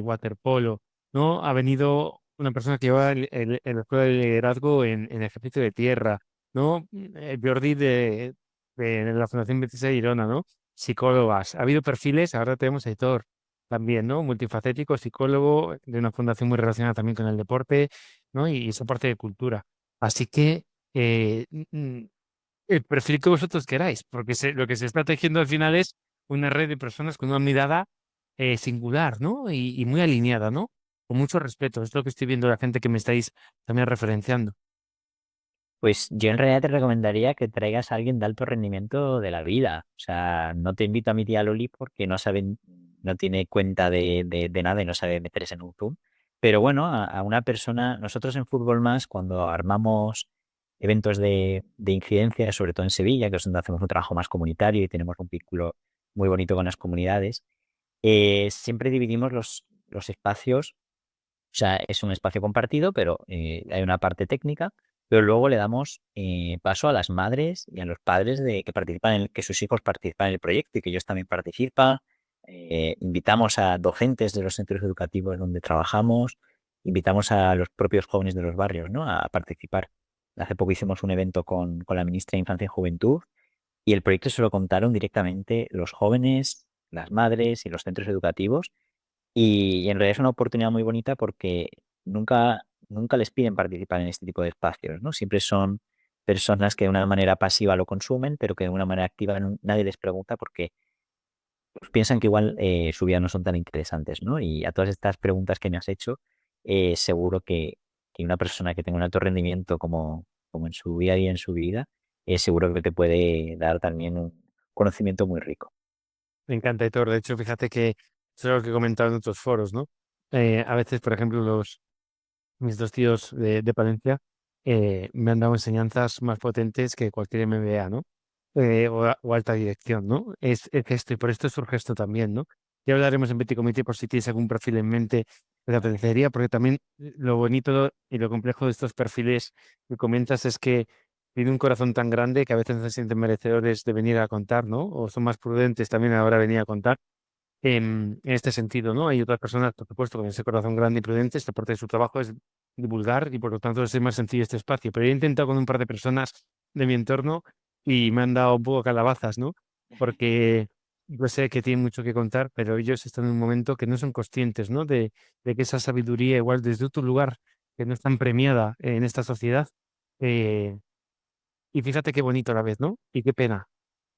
[SPEAKER 1] waterpolo, ¿no? Ha venido una persona que lleva el escuela de liderazgo en ejercicio de tierra, ¿no? Jordi de la Fundación 26 de Girona, ¿no? Psicólogas. Ha habido perfiles, ahora tenemos a Aitor también, ¿no? Multifacético, psicólogo de una fundación muy relacionada también con el deporte, ¿no? Y esa parte de cultura. Así que eh, mm, mm, el perfil que vosotros queráis, porque lo que se está tejiendo al final es una red de personas con una mirada singular, ¿no? Y muy alineada, ¿no? Con mucho respeto. Es lo que estoy viendo de la gente que me estáis también referenciando.
[SPEAKER 2] Pues yo en realidad te recomendaría que traigas a alguien de alto rendimiento de la vida. O sea, no te invito a mi tía Loli porque no sabe, no tiene cuenta de nada y no sabe meterse en un Zoom. Pero bueno, a una persona, nosotros en Fútbol Más, cuando armamos eventos de incidencia, sobre todo en Sevilla, que es donde hacemos un trabajo más comunitario y tenemos un vínculo muy bonito con las comunidades, siempre dividimos los espacios. O sea, es un espacio compartido, pero hay una parte técnica, pero luego le damos paso a las madres y a los padres de que participan que sus hijos participan en el proyecto y que ellos también participan. Invitamos a docentes de los centros educativos donde trabajamos, invitamos a los propios jóvenes de los barrios, ¿no? A participar. Hace poco hicimos un evento con la ministra de Infancia y Juventud y el proyecto se lo contaron directamente los jóvenes, las madres y los centros educativos y en realidad es una oportunidad muy bonita porque nunca les piden participar en este tipo de espacios, ¿no? Siempre son personas que de una manera pasiva lo consumen, pero que de una manera activa nadie les pregunta porque pues, piensan que igual su vida no son tan interesantes, ¿no? Y a todas estas preguntas que me has hecho, seguro que una persona que tenga un alto rendimiento como en su día a día en su vida, seguro que te puede dar también un conocimiento muy rico.
[SPEAKER 1] Me encanta, Héctor. De hecho, fíjate que eso es lo que he comentado en otros foros, ¿no? A veces, por ejemplo, mis dos tíos de Palencia me han dado enseñanzas más potentes que cualquier MBA, ¿no? O alta dirección, ¿no? Es esto, y por esto surge esto también, ¿no? Ya hablaremos en Petit Comité por si tienes algún perfil en mente que te apetecería, porque también lo bonito y lo complejo de estos perfiles que comentas es que tienen un corazón tan grande que a veces no se sienten merecedores de venir a contar, ¿no? O son más prudentes también a la hora de venir a contar en este sentido, ¿no? Hay otras personas, por supuesto, con ese corazón grande y prudente, esta parte de su trabajo es divulgar y por lo tanto es más sencillo este espacio. Pero he intentado con un par de personas de mi entorno y me han dado un poco calabazas, ¿no? Porque yo sé que tienen mucho que contar, pero ellos están en un momento que no son conscientes, ¿no? De que esa sabiduría, igual desde otro lugar, que no es tan premiada en esta sociedad. eh, y fíjate qué bonito a la vez, ¿no? Y qué pena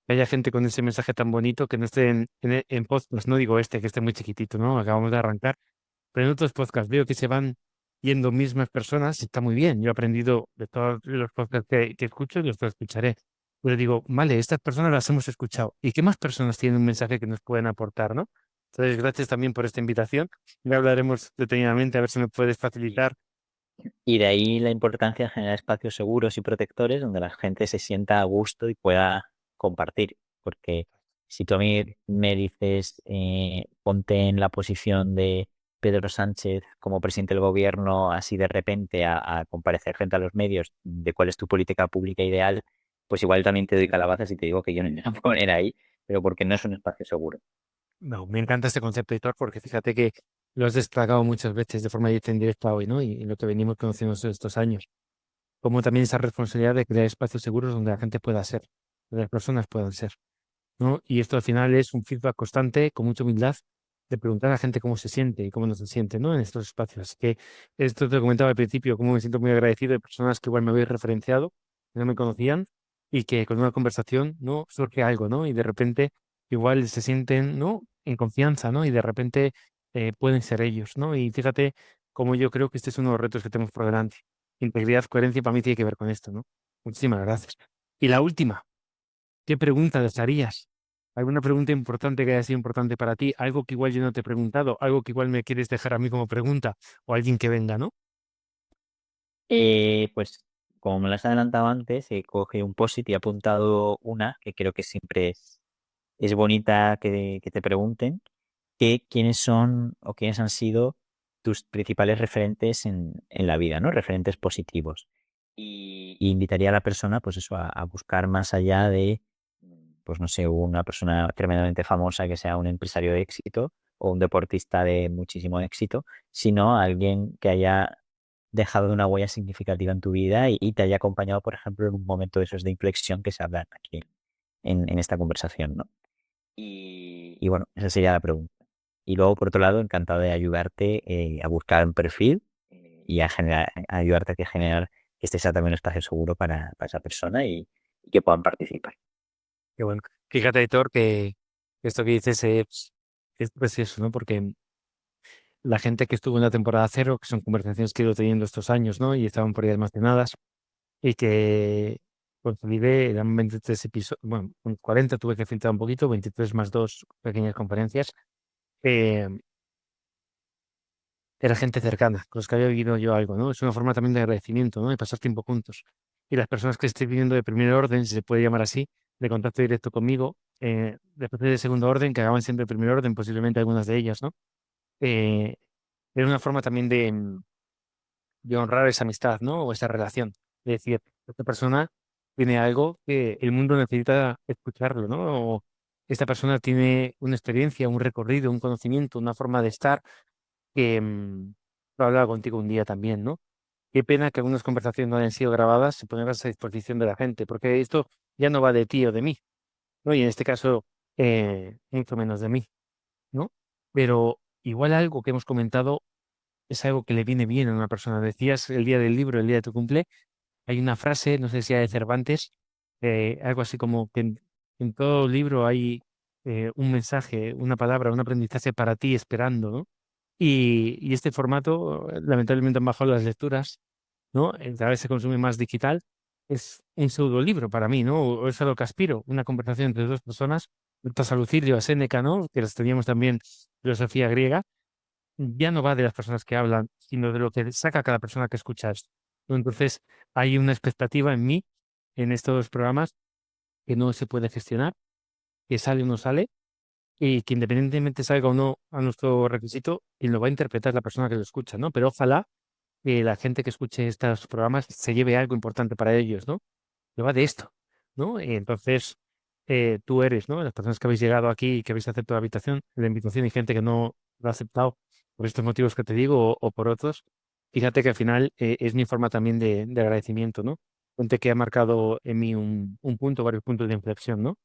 [SPEAKER 1] que haya gente con ese mensaje tan bonito que no esté en podcast, no digo este, que esté muy chiquitito, ¿no? Acabamos de arrancar, pero en otros podcasts veo que se van yendo mismas personas y está muy bien. Yo he aprendido de todos los podcasts que escucho y los que escucharé. Pero digo, vale, estas personas las hemos escuchado. ¿Y qué más personas tienen un mensaje que nos pueden aportar, no? Entonces, gracias también por esta invitación. Ya hablaremos detenidamente a ver si me puedes facilitar.
[SPEAKER 2] Y de ahí la importancia de generar espacios seguros y protectores donde la gente se sienta a gusto y pueda compartir. Porque si tú a mí me dices, ponte en la posición de Pedro Sánchez como presidente del gobierno, así de repente a comparecer frente a los medios de cuál es tu política pública ideal, pues igual también te doy calabazas y te digo que yo no me voy a poner ahí, pero porque no es un espacio seguro.
[SPEAKER 1] No, me encanta este concepto, Hitor, porque fíjate que lo has destacado muchas veces de forma directa e indirecta hoy, ¿no? Y lo que venimos conociendo estos años. Como también esa responsabilidad de crear espacios seguros donde la gente pueda ser, donde las personas puedan ser, ¿no? Y esto al final es un feedback constante, con mucha humildad, de preguntar a la gente cómo se siente y cómo no se siente, ¿no? En estos espacios. Así que esto te comentaba al principio, cómo me siento muy agradecido de personas que igual me habéis referenciado, que no me conocían, y que con una conversación, ¿no? Surge algo, ¿no? Y de repente igual se sienten, ¿no? En confianza, ¿no? Y de repente pueden ser ellos, ¿no? Y fíjate cómo yo creo que este es uno de los retos que tenemos por delante. Integridad, coherencia, para mí tiene que ver con esto, ¿no? Muchísimas gracias. Y la última, ¿qué pregunta desearías? ¿Alguna pregunta importante que haya sido importante para ti? Algo que igual yo no te he preguntado, algo que igual me quieres dejar a mí como pregunta, o alguien que venga, ¿no?
[SPEAKER 2] Pues como me lo has adelantado antes, he cogido un post-it y he apuntado una que creo que siempre es bonita que te pregunten. quiénes son o quiénes han sido tus principales referentes en la vida, ¿no? Referentes positivos. Y invitaría a la persona, pues eso, a buscar más allá de, pues no sé, una persona tremendamente famosa que sea un empresario de éxito o un deportista de muchísimo éxito, sino a alguien que haya dejado una huella significativa en tu vida y te haya acompañado, por ejemplo, en un momento de esos de inflexión que se hablan aquí en esta conversación, ¿no? Y bueno, esa sería la pregunta. Y luego, por otro lado, encantado de ayudarte a buscar un perfil y a ayudarte a que generar que este sea también un espacio seguro para esa persona y que puedan participar.
[SPEAKER 1] Qué bueno. Fíjate, Héctor, que esto que dices es precioso, ¿no? Porque la gente que estuvo en la temporada cero, que son conversaciones que he ido teniendo estos años, ¿no? Y estaban por ahí almacenadas, y que consolidé, eran 23 episodios, bueno, con 40 tuve que filtrar un poquito, 23 más dos pequeñas conferencias. eh, Era gente cercana, con los que había vivido yo algo, ¿no? Es una forma también de agradecimiento, ¿no? De pasar tiempo juntos. Y las personas que estoy viviendo de primer orden, si se puede llamar así, de contacto directo conmigo, después de segundo orden, que acaban siendo de primer orden, posiblemente algunas de ellas, ¿no? Eh, Era una forma también de honrar esa amistad, ¿no? O esa relación. De decir, esta persona tiene algo que el mundo necesita escucharlo, ¿no? O esta persona tiene una experiencia, un recorrido, un conocimiento, una forma de estar que lo hablaba contigo un día también, ¿no? Qué pena que algunas conversaciones no hayan sido grabadas y ponerlas a disposición de la gente, porque esto ya no va de ti o de mí, ¿no? Y en este caso, mucho menos de mí, ¿no? Pero igual algo que hemos comentado es algo que le viene bien a una persona. Decías el día del libro, el día de tu cumple, hay una frase, no sé si era de Cervantes, algo así como que en todo libro hay un mensaje, una palabra, un aprendizaje para ti esperando, ¿no? Y este formato, lamentablemente han bajado las lecturas, ¿no? Cada vez se consume más digital. Es un pseudolibro para mí, ¿no? O es a lo que aspiro, una conversación entre dos personas, a Lucilio, a Séneca, ¿no? Que las teníamos también filosofía griega, ya no va de las personas que hablan, sino de lo que saca cada persona que escucha esto, ¿no? Entonces, hay una expectativa en mí, en estos programas, que no se puede gestionar, que sale o no sale, y que independientemente salga o no a nuestro requisito, quien lo va a interpretar es la persona que lo escucha, ¿no? Pero ojalá que la gente que escuche estos programas se lleve algo importante para ellos, ¿no? Que va de esto, ¿no? Y entonces, tú eres, ¿no? Las personas que habéis llegado aquí y que habéis aceptado la invitación y gente que no lo ha aceptado por estos motivos que te digo o por otros, fíjate que al final es mi forma también de agradecimiento, ¿no? Gente que ha marcado en mí un punto, varios puntos de inflexión, ¿no?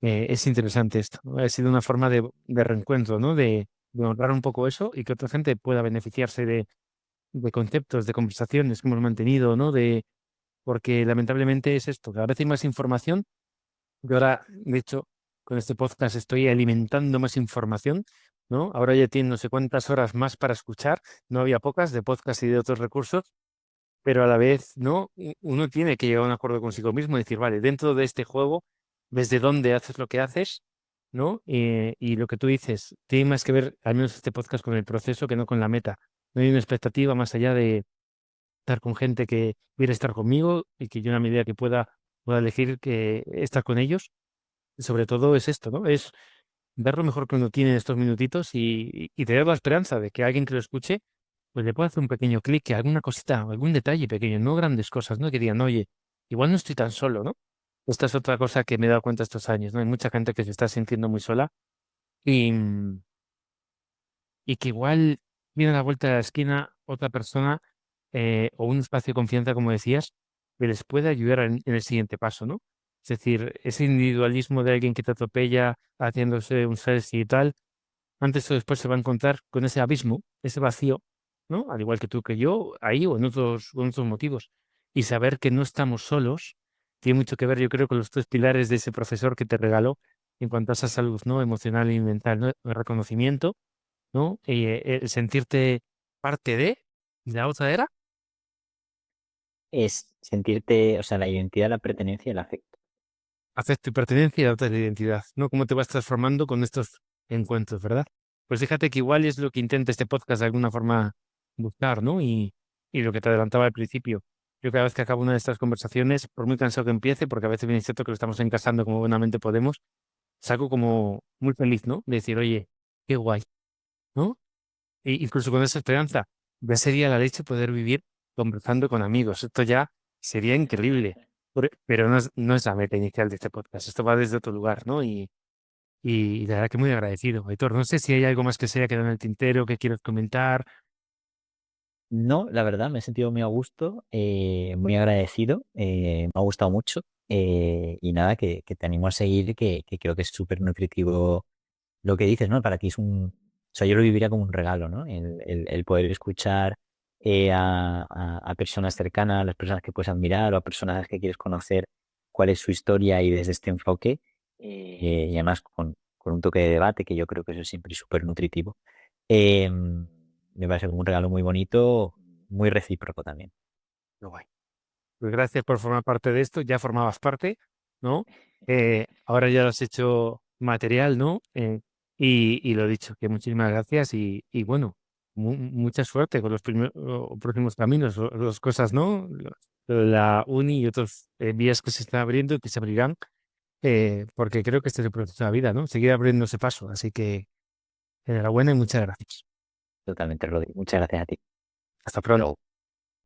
[SPEAKER 1] Es interesante esto, ¿no? Ha sido una forma de reencuentro, ¿no? De honrar un poco eso y que otra gente pueda beneficiarse de conceptos, de conversaciones que hemos mantenido, ¿no? Porque lamentablemente es esto, cada vez hay más información. Yo ahora, de hecho, con este podcast estoy alimentando más información, ¿no? Ahora ya tiene no sé cuántas horas más para escuchar, no había pocas de podcast y de otros recursos, pero a la vez, ¿no? Uno tiene que llegar a un acuerdo consigo mismo y decir, vale, dentro de este juego, desde dónde haces lo que haces, ¿no? Y lo que tú dices, tiene más que ver, al menos este podcast, con el proceso que no con la meta. No hay una expectativa más allá de estar con gente que quiere estar conmigo y que yo, en la medida que pueda elegir que estar con ellos. Y sobre todo es esto, ¿no? Es dar lo mejor que uno tiene en estos minutitos y tener la esperanza de que alguien que lo escuche, pues le pueda hacer un pequeño clic, que alguna cosita, algún detalle pequeño, no grandes cosas, ¿no? Que digan, oye, igual no estoy tan solo, ¿no? Esta es otra cosa que me he dado cuenta estos años, ¿no? Hay mucha gente que se está sintiendo muy sola y, y que igual viene a la vuelta de la esquina otra persona o un espacio de confianza, como decías, que les puede ayudar en el siguiente paso, ¿no? Es decir, ese individualismo de alguien que te atropella haciéndose un selfie y tal, antes o después se va a encontrar con ese abismo, ese vacío, ¿no? Al igual que tú, que yo, ahí o en otros motivos. Y saber que no estamos solos tiene mucho que ver, yo creo, con los tres pilares de ese profesor que te regaló en cuanto a esa salud, ¿no? Emocional y mental, ¿no? El reconocimiento, ¿no? El sentirte parte de la otra era,
[SPEAKER 2] Es sentirte, o sea, la identidad, la pertenencia y el afecto.
[SPEAKER 1] afecto y pertenencia y la otra es la identidad, ¿no? Cómo te vas transformando con estos encuentros, ¿verdad? Pues fíjate que igual es lo que intenta este podcast de alguna forma buscar, ¿no? Y lo que te adelantaba al principio. Yo cada vez que acabo una de estas conversaciones, por muy cansado que empiece, porque a veces bien es cierto que lo estamos encasando como buenamente podemos, salgo como muy feliz, ¿no? De decir, oye, qué guay, ¿no? E incluso con esa esperanza, ya sería la leche poder vivir conversando con amigos. Esto ya sería increíble. Pero no es la meta inicial de este podcast. Esto va desde otro lugar, ¿no? Y la verdad que muy agradecido. Aitor, no sé si hay algo más que se haya quedado en el tintero que quieras comentar.
[SPEAKER 2] No, la verdad, me he sentido muy a gusto, muy agradecido, me ha gustado mucho y nada, que te animo a seguir, que creo que es súper nutritivo lo que dices, ¿no? Para ti es un, o sea, yo lo viviría como un regalo, ¿no? El poder escuchar a personas cercanas, a las personas que puedes admirar o a personas que quieres conocer cuál es su historia y desde este enfoque y además con un toque de debate que yo creo que eso es siempre súper nutritivo. Me parece como un regalo muy bonito, muy recíproco también.
[SPEAKER 1] Qué guay. Pues gracias por formar parte de esto. Ya formabas parte, ¿no? Ahora ya lo has hecho material, ¿no? Y lo dicho, que muchísimas gracias y bueno, mucha suerte con los primeros, próximos caminos, las cosas, ¿no? La uni y otros vías que se están abriendo y que se abrirán, porque creo que este es el proceso de la vida, ¿no? Seguir abriendo ese paso. Así que enhorabuena y muchas gracias.
[SPEAKER 2] Totalmente, Rodri. Muchas gracias a ti.
[SPEAKER 1] Hasta
[SPEAKER 2] Hasta
[SPEAKER 1] pronto.
[SPEAKER 2] luego.